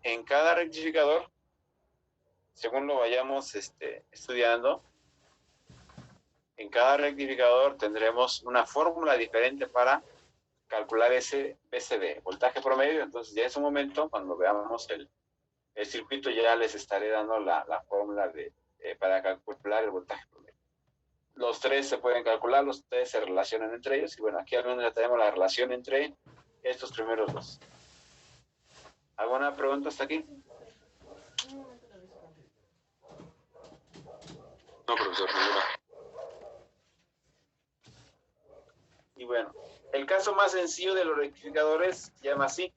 en cada rectificador, según lo vayamos estudiando, en cada rectificador tendremos una fórmula diferente para calcular ese BCD, voltaje promedio. Entonces, ya en su momento, cuando veamos el circuito, ya les estaré dando la fórmula para calcular el voltaje promedio. Los tres se pueden calcular, los tres se relacionan entre ellos. Y bueno, aquí al menos ya tenemos la relación entre estos primeros dos. ¿Alguna pregunta hasta aquí? No, profesor, ninguna. Y bueno, el caso más sencillo de los rectificadores se llama así: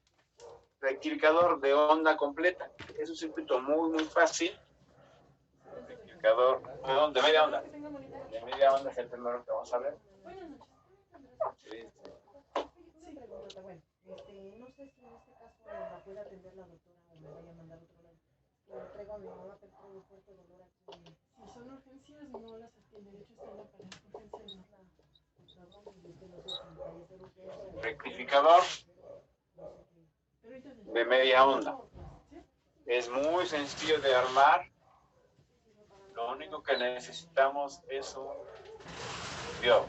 rectificador de onda completa. Es un circuito muy fácil. Rectificador, perdón, de media onda. De media onda es el primero que vamos a ver. Sí. Bueno, no sé si en este caso la puede atender la doctora o me vaya a mandar otro lado. Le traigo a mi mamá, pero traigo fuerte dolor aquí. Si son urgencias, no las atiende. De hecho, está en la urgencias. Rectificador de media onda. Es muy sencillo de armar. Lo único que necesitamos es un diodo.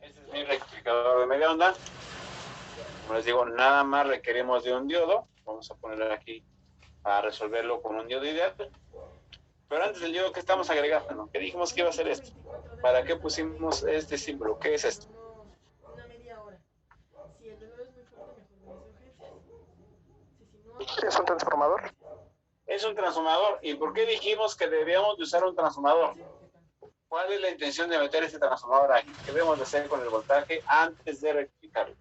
Este es mi rectificador de media onda. Como les digo, nada más requerimos de un diodo. Vamos a ponerlo aquí para resolverlo con un diodo ideal. Pero antes del diodo, ¿qué estamos agregando? ¿No? ¿Qué dijimos que iba a ser esto? ¿Para qué pusimos este símbolo? ¿Qué es esto? Una media hora. Si el dolor es muy fuerte, mejor me dice urgencias. ¿Es un transformador? Es un transformador. ¿Y por qué dijimos que debíamos de usar un transformador? ¿Cuál es la intención de meter este transformador aquí? ¿Qué debemos de hacer con el voltaje antes de rectificarlo?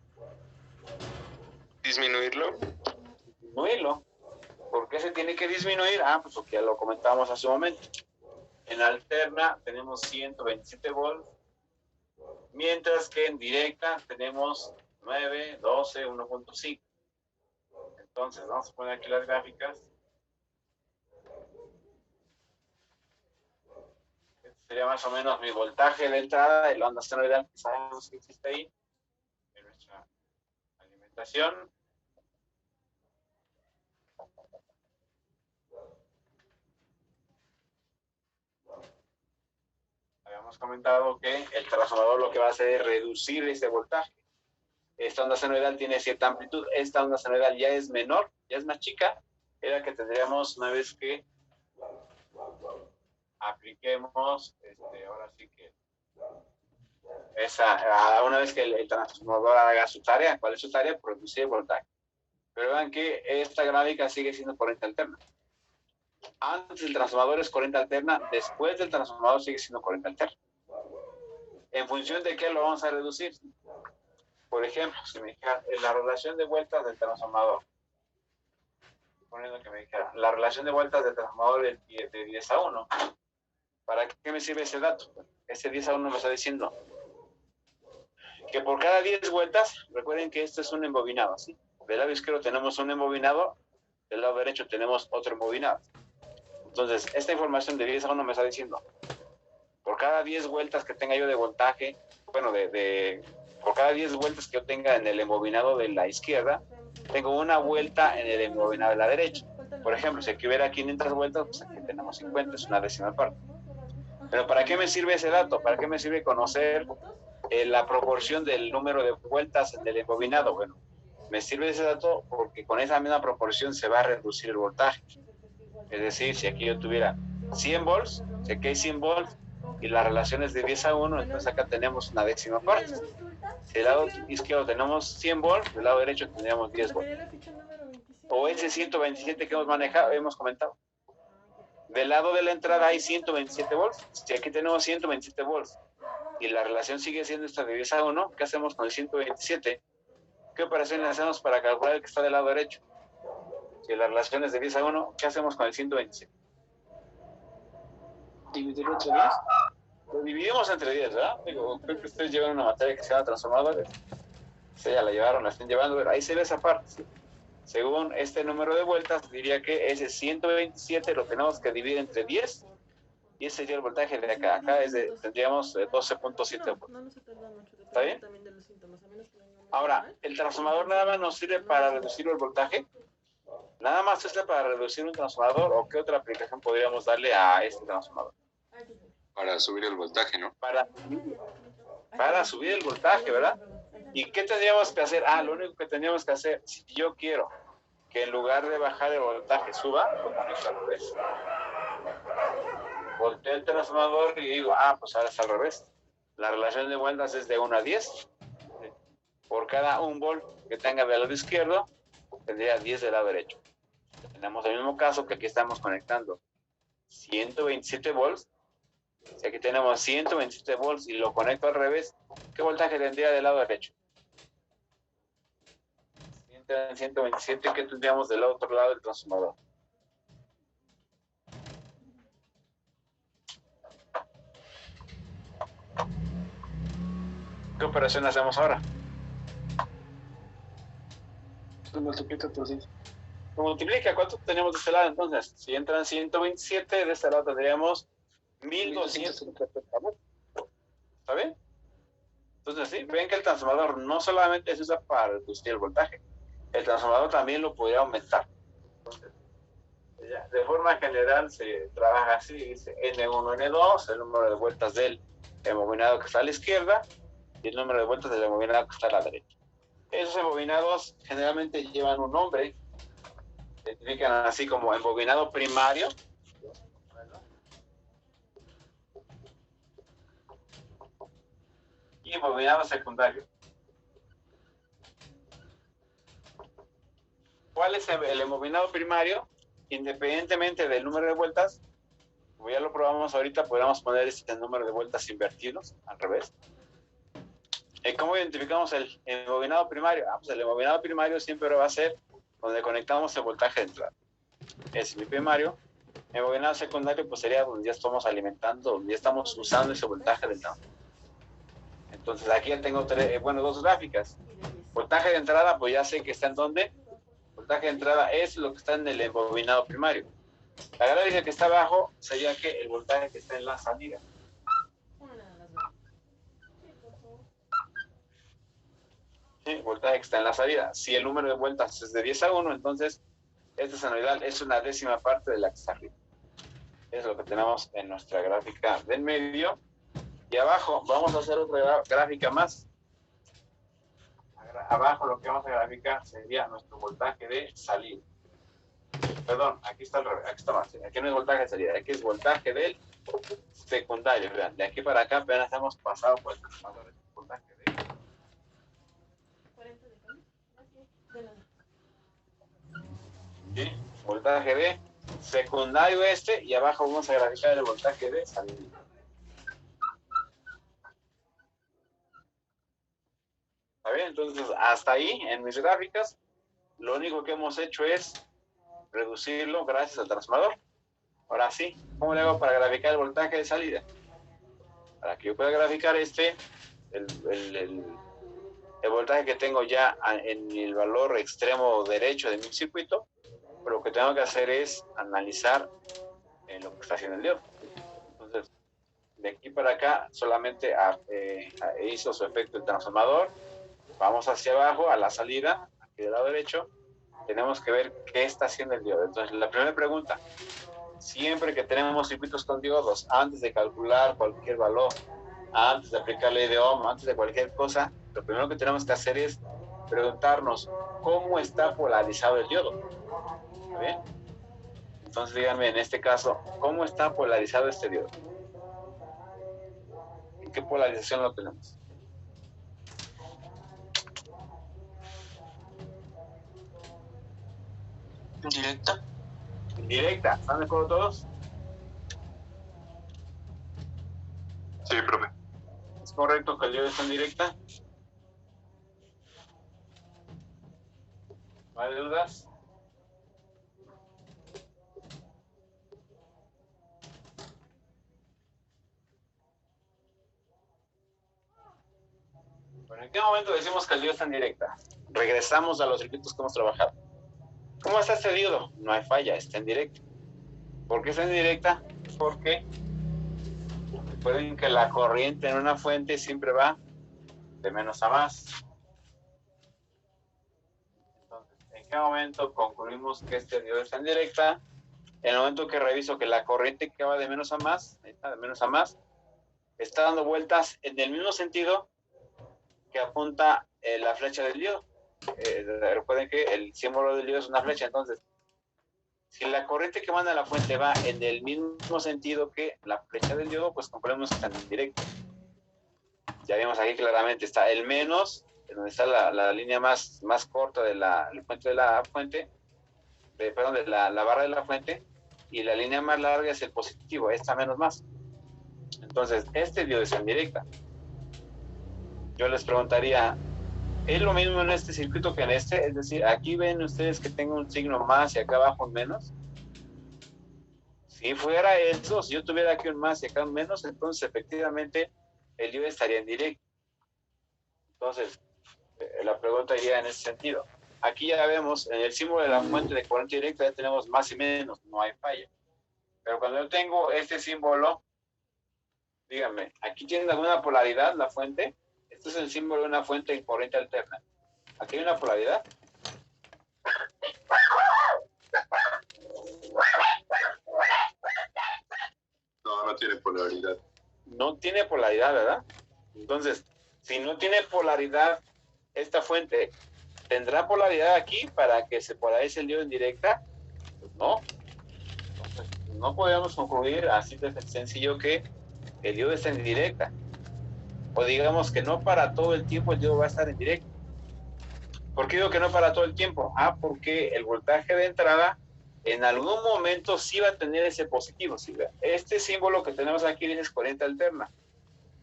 ¿Disminuirlo? Disminuirlo. ¿Por qué se tiene que disminuir? Pues porque ya lo comentábamos hace un momento. En alterna tenemos 127 volts, mientras que en directa tenemos 9, 12, 1.5. Entonces, vamos a poner aquí las gráficas. Este sería más o menos mi voltaje de entrada de la onda senoidal que sabemos que existe ahí en nuestra alimentación. Habíamos comentado que el transformador lo que va a hacer es reducir ese voltaje. Esta onda senoidal tiene cierta amplitud. Esta onda senoidal ya es menor, ya es más chica. Era que tendríamos una vez que apliquemos, ahora sí que una vez que el transformador haga su tarea. ¿Cuál es su tarea? Producir voltaje. Pero vean que esta gráfica sigue siendo corriente alterna. Antes del transformador es corriente alterna, después del transformador sigue siendo corriente alterna. ¿En función de qué lo vamos a reducir? Por ejemplo, si me dijera la relación de vueltas del transformador, suponiendo que me dijera la relación de vueltas del transformador de 10 a 1, ¿para qué me sirve ese dato? Ese 10 a 1 me está diciendo que por cada 10 vueltas, recuerden que esto es un embobinado, ¿sí? Del lado izquierdo tenemos un embobinado, del lado derecho tenemos otro embobinado. Entonces, esta información de 10 a 1 me está diciendo, por cada 10 vueltas que tenga yo de voltaje, bueno, por cada 10 vueltas que yo tenga en el embobinado de la izquierda, tengo una vuelta en el embobinado de la derecha. Por ejemplo, si aquí hubiera 500 vueltas, pues aquí tenemos 50, es una décima parte. Pero ¿para qué me sirve ese dato? ¿Para qué me sirve conocer la proporción del número de vueltas en el embobinado? Bueno, me sirve ese dato porque con esa misma proporción se va a reducir el voltaje. Es decir, si aquí yo tuviera 100 volts, si aquí hay 100 volts y la relación es de 10 a 1, entonces acá tenemos una décima parte. Si del lado izquierdo tenemos 100 volts, del lado derecho tendríamos 10 volts. O ese 127 que hemos manejado, hemos comentado. Del lado de la entrada hay 127 volts. Si aquí tenemos 127 volts y la relación sigue siendo esta de 10 a 1, ¿qué hacemos con el 127? ¿Qué operación hacemos para calcular el que está del lado derecho? Si la relación es de 10 a 1, ¿qué hacemos con el 127? ¿Dividirlo entre 10? Lo dividimos entre 10, ¿verdad? Digo, creo que ustedes llevan una materia que se llama transformadores. Si ya la llevaron, la están llevando, pero ahí se ve esa parte, ¿sí? Según este número de vueltas, diría que ese 127 lo tenemos que dividir entre 10 y ese sería el voltaje de acá. Acá tendríamos 12.7 volts. ¿Está bien? Ahora, ¿el transformador nada más nos sirve para reducir el voltaje? ¿Nada más sirve para reducir un transformador o qué otra aplicación podríamos darle a este transformador? Para subir el voltaje, ¿no? Para subir el voltaje, ¿verdad? ¿Y qué tendríamos que hacer? Lo único que tendríamos que hacer, si yo quiero que en lugar de bajar el voltaje suba, lo conecto al revés. Volteo el transformador y digo, pues ahora es al revés. La relación de vueltas es de 1 a 10. Por cada 1 volt que tenga del lado izquierdo, tendría 10 del lado derecho. Tenemos el mismo caso que aquí estamos conectando 127 volts. Si aquí tenemos 127 volts y lo conecto al revés, ¿qué voltaje tendría del lado derecho? 127, ¿qué tendríamos del otro lado del transformador? ¿Qué operación hacemos ahora? Se multiplica por 10. Se multiplica, ¿cuánto tenemos de este lado entonces? Si entran 127, de este lado tendríamos 1200. ¿Está bien? Entonces, sí, ven que el transformador no solamente se usa para reducir el voltaje, el transformador también lo podría aumentar. Entonces, de forma general se trabaja así, dice N1, N2, el número de vueltas del embobinado que está a la izquierda y el número de vueltas del embobinado que está a la derecha. Esos embobinados generalmente llevan un nombre, se identifican así como embobinado primario, y embobinado secundario. ¿Cuál es el embobinado primario? Independientemente del número de vueltas, como ya lo probamos ahorita, podríamos poner este número de vueltas invertidos, al revés. ¿Cómo identificamos el embobinado primario? Pues el embobinado primario siempre va a ser donde conectamos el voltaje de entrada. Es mi primario. El embobinado secundario pues sería donde ya estamos alimentando, donde ya estamos usando ese voltaje de entrada. Entonces aquí ya tengo dos gráficas. Voltaje de entrada, pues ya sé que está en dónde. Voltaje de entrada es lo que está en el embobinado primario. La gráfica que está abajo sería que el voltaje que está en la salida. Sí, voltaje que está en la salida. Si el número de vueltas es de 10 a 1, entonces esta senoidal es una décima parte de la que está arriba. Es lo que tenemos en nuestra gráfica del medio. Y abajo vamos a hacer otra gráfica más. Abajo lo que vamos a graficar sería nuestro voltaje de salida. Perdón, aquí está al revés, aquí está más. Aquí no es voltaje de salida, aquí es voltaje del secundario. Vean, de aquí para acá apenas hemos pasado por el voltaje de... ¿Sí? Voltaje de secundario y abajo vamos a graficar el voltaje de salida. ¿Está bien? Entonces, hasta ahí, en mis gráficas, lo único que hemos hecho es reducirlo gracias al transformador. Ahora sí, ¿cómo le hago para graficar el voltaje de salida? Para que yo pueda graficar el el voltaje que tengo ya en el valor extremo derecho de mi circuito, pero lo que tengo que hacer es analizar lo que está haciendo el diodo. Entonces, de aquí para acá solamente hizo su efecto el transformador. Vamos hacia abajo a la salida, aquí del lado derecho, tenemos que ver qué está haciendo el diodo. Entonces, la primera pregunta, siempre que tenemos circuitos con diodos, antes de calcular cualquier valor, antes de aplicar ley de Ohm, antes de cualquier cosa, lo primero que tenemos que hacer es preguntarnos cómo está polarizado el diodo. ¿Está bien? Entonces díganme en este caso, ¿cómo está polarizado este diodo? ¿En qué polarización lo tenemos? Directa. Indirecta. ¿Están de acuerdo todos? Sí, profe. ¿Es correcto que el diodo está en directa? ¿No hay dudas? Bueno, ¿en qué momento decimos que el diodo está en directa? Regresamos a los circuitos que hemos trabajado. ¿Cómo está este diodo? No hay falla, está en directa. ¿Por qué está en directa? Porque recuerden que la corriente en una fuente siempre va de menos a más. Entonces, ¿en qué momento concluimos que este diodo está en directa? En el momento que reviso que la corriente que va de menos a más, de menos a más, está dando vueltas en el mismo sentido que apunta la flecha del diodo. Recuerden que el símbolo del diodo es una flecha, entonces, si la corriente que manda a la fuente va en el mismo sentido que la flecha del diodo, pues concluimos que están en directo. Ya vimos aquí claramente, está el menos, donde está la línea más corta de la fuente de la fuente, de la barra de la fuente, y la línea más larga es el positivo, esta menos más. Entonces, este diodo es en directa. Yo les preguntaría, ¿es lo mismo en este circuito que en este? Es decir, aquí ven ustedes que tengo un signo más y acá abajo un menos. Si fuera eso, si yo tuviera aquí un más y acá un menos, entonces efectivamente el diodo estaría en directo. Entonces, la pregunta iría en ese sentido. Aquí ya vemos en el símbolo de la fuente de corriente directa, ya tenemos más y menos, no hay falla. Pero cuando yo tengo este símbolo, díganme, ¿aquí tiene alguna polaridad la fuente? Este es el símbolo de una fuente en corriente alterna. ¿Aquí hay una polaridad? No, no tiene polaridad. No tiene polaridad, ¿verdad? Entonces, si no tiene polaridad esta fuente, ¿tendrá polaridad aquí para que se polarice el diodo en directa? Pues no. Entonces, no podemos concluir así de sencillo que el diodo está en directa. O digamos que no para todo el tiempo el diodo va a estar en directo. ¿Por qué digo que no para todo el tiempo? Porque el voltaje de entrada en algún momento sí va a tener ese positivo. ¿Sí? Este símbolo que tenemos aquí dice corriente alterna.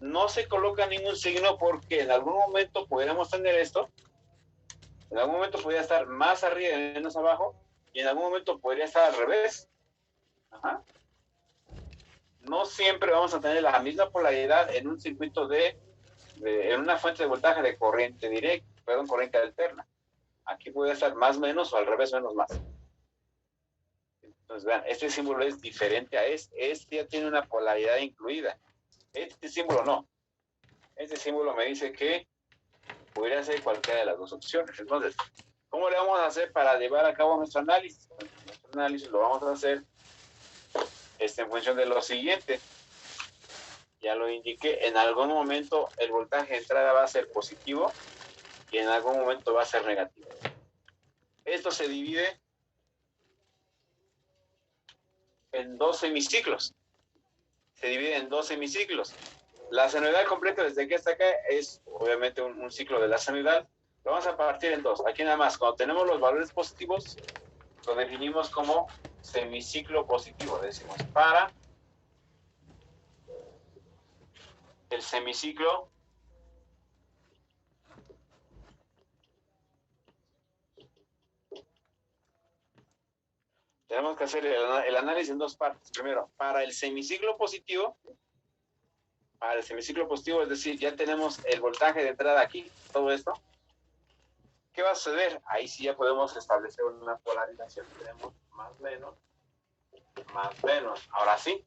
No se coloca ningún signo porque en algún momento podríamos tener esto, en algún momento podría estar más arriba y menos abajo, y en algún momento podría estar al revés. Ajá. No siempre vamos a tener la misma polaridad en un circuito en una fuente de voltaje de corriente directa, corriente alterna. Aquí puede estar más menos o al revés menos más. Entonces vean, este símbolo es diferente a este. Este ya tiene una polaridad incluida. Este símbolo no. Este símbolo me dice que podría ser cualquiera de las dos opciones. Entonces, ¿cómo le vamos a hacer para llevar a cabo nuestro análisis? Nuestro análisis lo vamos a hacer en función de lo siguiente. Ya lo indiqué, en algún momento el voltaje de entrada va a ser positivo y en algún momento va a ser negativo. Esto se divide en dos semiciclos. Se divide en dos semiciclos. La senoidal completa desde aquí hasta acá es obviamente un ciclo de la senoidal. Lo vamos a partir en dos. Aquí nada más, cuando tenemos los valores positivos, lo definimos como semiciclo positivo. Decimos para el semiciclo tenemos que hacer el análisis en dos partes. Primero, para el semiciclo positivo, para el semiciclo positivo, es decir, ya tenemos el voltaje de entrada aquí, todo esto. ¿Qué va a suceder? Ahí sí ya podemos establecer una polarización. Tenemos más menos, más menos. Ahora sí,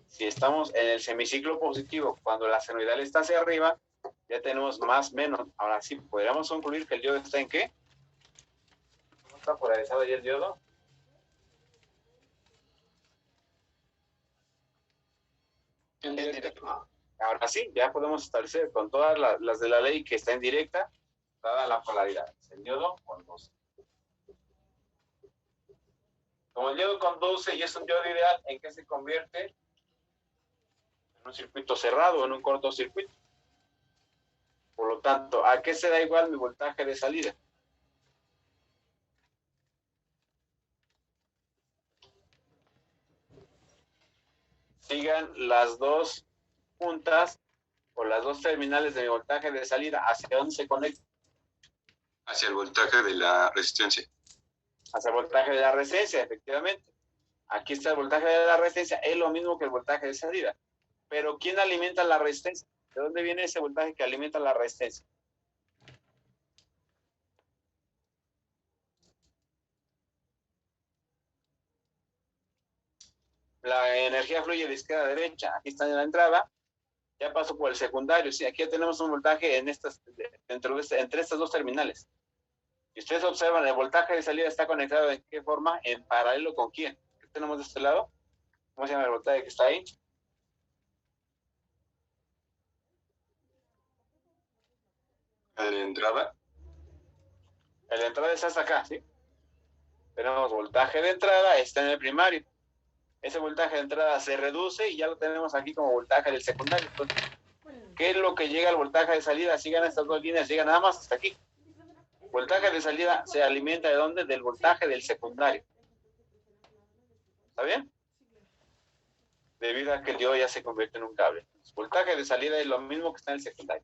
si estamos en el semiciclo positivo, cuando la senoidal está hacia arriba, ya tenemos más menos. Ahora sí, podríamos concluir que el diodo está en ¿qué? ¿Cómo está polarizado ya el diodo? En directo. Ahora sí, ya podemos establecer con todas las de la ley que está en directa, dada la polaridad. El diodo conduce. Como el diodo conduce y es un diodo ideal, ¿en qué se convierte? En un circuito cerrado, en un cortocircuito. Por lo tanto, ¿a qué se da igual mi voltaje de salida? Sigan las dos puntas o las dos terminales de mi voltaje de salida. ¿Hacia dónde se conecta? Hacia el voltaje de la resistencia. Hacia el voltaje de la resistencia, efectivamente. Aquí está el voltaje de la resistencia, es lo mismo que el voltaje de salida. Pero ¿quién alimenta la resistencia? ¿De dónde viene ese voltaje que alimenta la resistencia? La energía fluye de izquierda a derecha. Aquí está en la entrada. Ya pasó por el secundario. Sí, aquí ya tenemos un voltaje en entre estas dos terminales. Si ustedes observan, el voltaje de salida está conectado ¿de qué forma? En paralelo con quién. ¿Qué tenemos de este lado? ¿Cómo se llama el voltaje que está ahí? ¿De la entrada? La entrada está hasta acá, ¿sí? Tenemos voltaje de entrada, está en el primario. Ese voltaje de entrada se reduce y ya lo tenemos aquí como voltaje del secundario. Entonces, ¿qué es lo que llega al voltaje de salida? Sigan estas dos líneas, llegan nada más hasta aquí. Voltaje de salida se alimenta ¿de dónde? Del voltaje del secundario. ¿Está bien? Debido a que el diodo ya se convierte en un cable. Entonces, voltaje de salida es lo mismo que está en el secundario.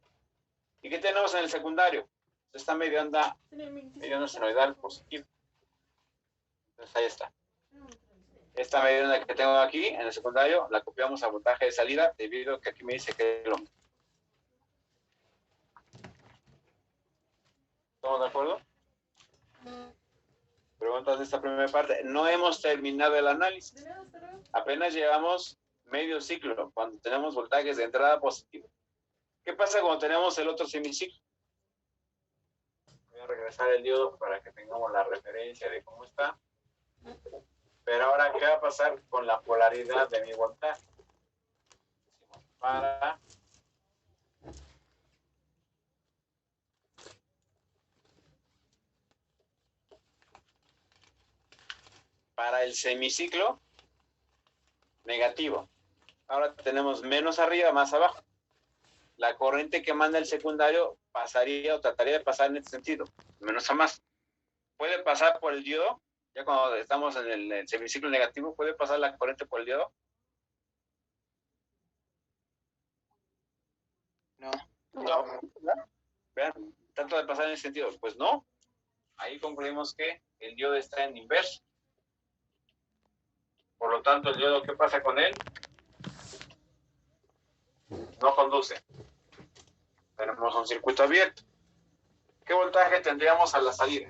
¿Y qué tenemos en el secundario? Esta media onda senoidal positiva. Entonces ahí está. Esta media onda que tengo aquí en el secundario la copiamos a voltaje de salida debido a que aquí me dice que es lo mismo. ¿Estamos de acuerdo? Preguntas de esta primera parte. No hemos terminado el análisis. Apenas llevamos medio ciclo cuando tenemos voltajes de entrada positiva. ¿Qué pasa cuando tenemos el otro semiciclo? Voy a regresar el diodo para que tengamos la referencia de cómo está. Pero ahora, ¿qué va a pasar con la polaridad de mi voltaje? Para el semiciclo negativo. Ahora tenemos menos arriba, más abajo. La corriente que manda el secundario pasaría o trataría de pasar en este sentido, menos a más. Puede pasar por el diodo, ya cuando estamos en el semiciclo negativo, puede pasar la corriente por el diodo. No. Vean, tanto de pasar en ese sentido, pues no. Ahí concluimos que el diodo está en inverso. Por lo tanto, el diodo, ¿qué pasa con él? No conduce. Tenemos un circuito abierto. ¿Qué voltaje tendríamos a la salida?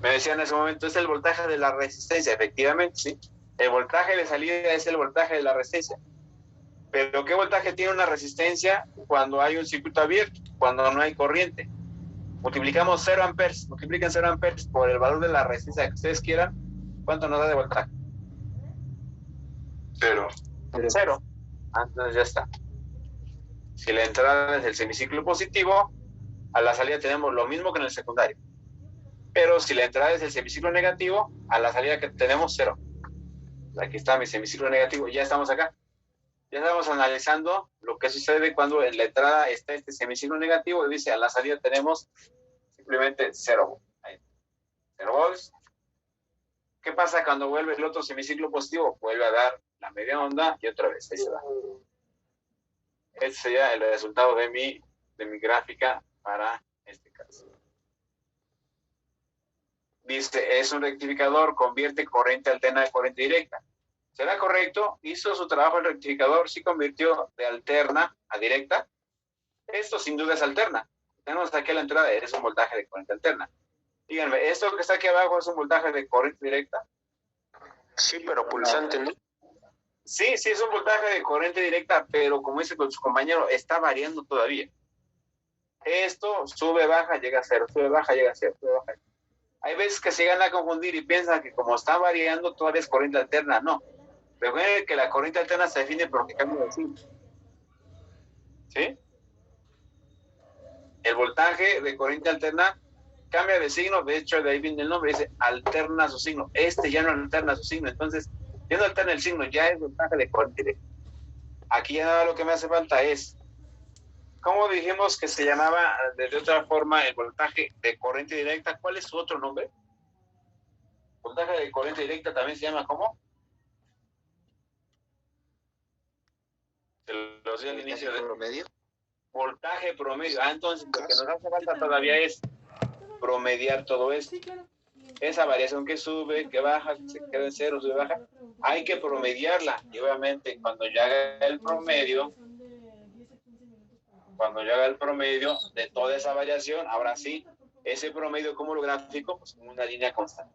Me decía en ese momento, es el voltaje de la resistencia, efectivamente, sí. El voltaje de salida es el voltaje de la resistencia. Pero ¿qué voltaje tiene una resistencia cuando hay un circuito abierto? Cuando no hay corriente. Multiplicamos 0 amperes, multipliquen 0 amperes por el valor de la resistencia que ustedes quieran. ¿Cuánto nos da de voltaje? 0. 0. Entonces ya está. Si la entrada es el semiciclo positivo, a la salida tenemos lo mismo que en el secundario. Pero si la entrada es el semiciclo negativo, a la salida que tenemos 0. Aquí está mi semiciclo negativo, ya estamos acá. Ya estamos analizando lo que sucede cuando en la entrada está este semiciclo negativo y dice a la salida tenemos simplemente 0. Ahí. 0 volts. ¿Qué pasa cuando vuelve el otro semiciclo positivo? Vuelve a dar la media onda y otra vez ahí se da. Este sería el resultado de mi gráfica para este caso. Dice, es un rectificador, convierte corriente alterna a corriente directa. ¿Será correcto? ¿Hizo su trabajo el rectificador? ¿Sí convirtió de alterna a directa? Esto sin duda es alterna. Tenemos aquí a la entrada, es un voltaje de corriente alterna. Díganme, ¿esto que está aquí abajo es un voltaje de corriente directa? Sí, pero pulsante, ¿no? Sí, sí es un voltaje de corriente directa, pero como dice con su compañero, está variando todavía. Esto sube, baja, llega a cero, sube, baja, llega a cero, sube, baja. Hay veces que se llegan a confundir y piensan que como está variando, todavía es corriente alterna. No. Recuerden que la corriente alterna se define porque cambia de signo. ¿Sí? El voltaje de corriente alterna cambia de signo, de hecho de ahí viene el nombre, dice alterna su signo. Este ya no alterna su signo, entonces ya no alterna el signo, ya es voltaje de corriente directa. Aquí ya nada lo que me hace falta es, ¿cómo dijimos que se llamaba de otra forma el voltaje de corriente directa? ¿Cuál es su otro nombre? Voltaje de corriente directa también se llama ¿cómo? Se lo decía al inicio de promedio. voltaje promedio. Ah, entonces lo que nos hace falta todavía es promediar todo esto. Sí, claro. Esa variación que sube, que baja, que se queda en cero, sube, baja, hay que promediarla. Y obviamente cuando ya haga el promedio, de toda esa variación, ahora sí, ese promedio, ¿cómo lo grafico? Pues con una línea constante.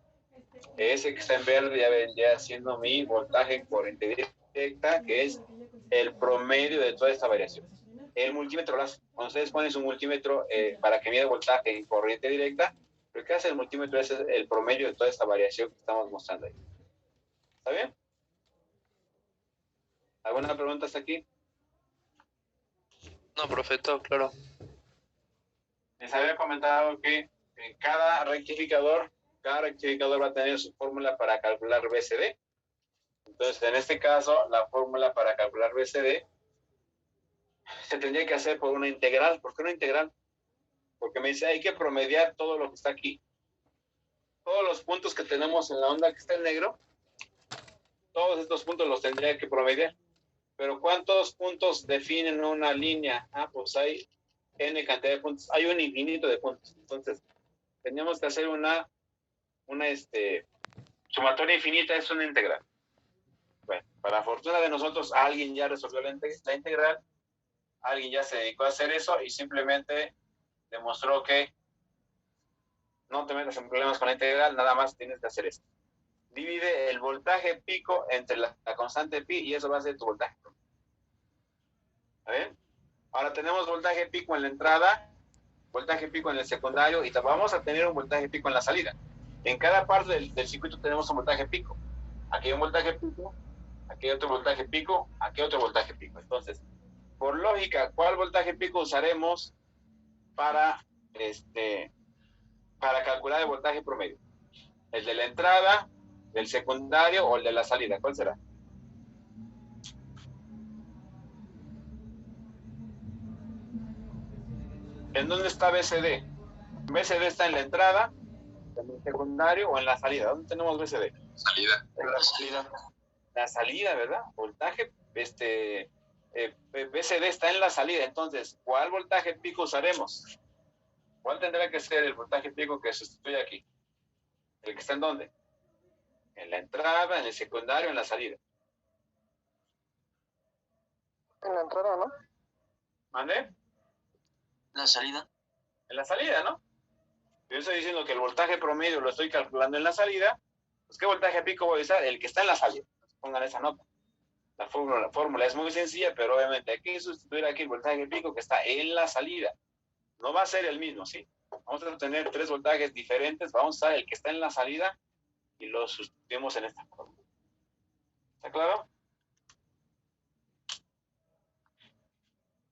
Ese que está en verde ya vendría siendo mi voltaje en corriente directa, que es el promedio de toda esta variación. El multímetro, cuando ustedes ponen su multímetro para que mida el voltaje en corriente directa, lo que hace el multímetro es el promedio de toda esta variación que estamos mostrando ahí. ¿Está bien? ¿Alguna pregunta hasta aquí? No, profe, todo claro. Les había comentado que cada rectificador va a tener su fórmula para calcular BCD. Entonces, en este caso, la fórmula para calcular BCD se tendría que hacer por una integral. ¿Por qué una integral? Porque me dice, hay que promediar todo lo que está aquí. Todos los puntos que tenemos en la onda que está en negro, todos estos puntos los tendría que promediar. Pero ¿cuántos puntos definen una línea? Ah, pues hay n cantidad de puntos. Hay un infinito de puntos. Entonces, teníamos que hacer una sumatoria infinita, es una integral. Bueno, para fortuna de nosotros, alguien ya resolvió la integral, alguien ya se dedicó a hacer eso y simplemente demostró que no te metas en problemas con la integral, nada más tienes que hacer esto. Divide el voltaje pico entre la constante pi y eso va a ser tu voltaje. ¿Está bien? Ahora tenemos voltaje pico en la entrada, voltaje pico en el secundario y vamos a tener un voltaje pico en la salida. En cada parte del circuito tenemos un voltaje pico. Aquí hay un voltaje pico, aquí hay otro voltaje pico, aquí hay otro voltaje pico. Entonces, por lógica, ¿cuál voltaje pico usaremos para calcular el voltaje promedio? ¿El de la entrada, del secundario o el de la salida? ¿Cuál será? ¿En dónde está BCD? BCD está en la entrada, en el secundario o en la salida. ¿Dónde tenemos BCD? Salida. En la salida. La salida, ¿verdad? Voltaje, BCD está en la salida. Entonces, ¿cuál voltaje pico usaremos? ¿Cuál tendrá que ser el voltaje pico que sustituye aquí? ¿El que está en dónde? En la entrada, en el secundario, en la salida. En la entrada, ¿no? ¿Mande? La salida. En la salida, ¿no? Yo estoy diciendo que el voltaje promedio lo estoy calculando en la salida. Pues, ¿qué voltaje pico voy a usar? El que está en la salida. Pongan esa nota. La fórmula es muy sencilla, pero obviamente hay que sustituir aquí el voltaje pico que está en la salida. No va a ser el mismo, ¿sí? Vamos a tener 3 voltajes diferentes. Vamos a usar el que está en la salida y lo sustituimos en esta fórmula. ¿Está claro?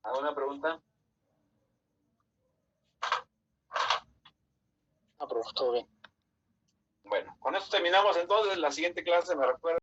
¿Alguna pregunta? Ah, pero todo bien. Bueno, con esto terminamos entonces. La siguiente clase me recuerda.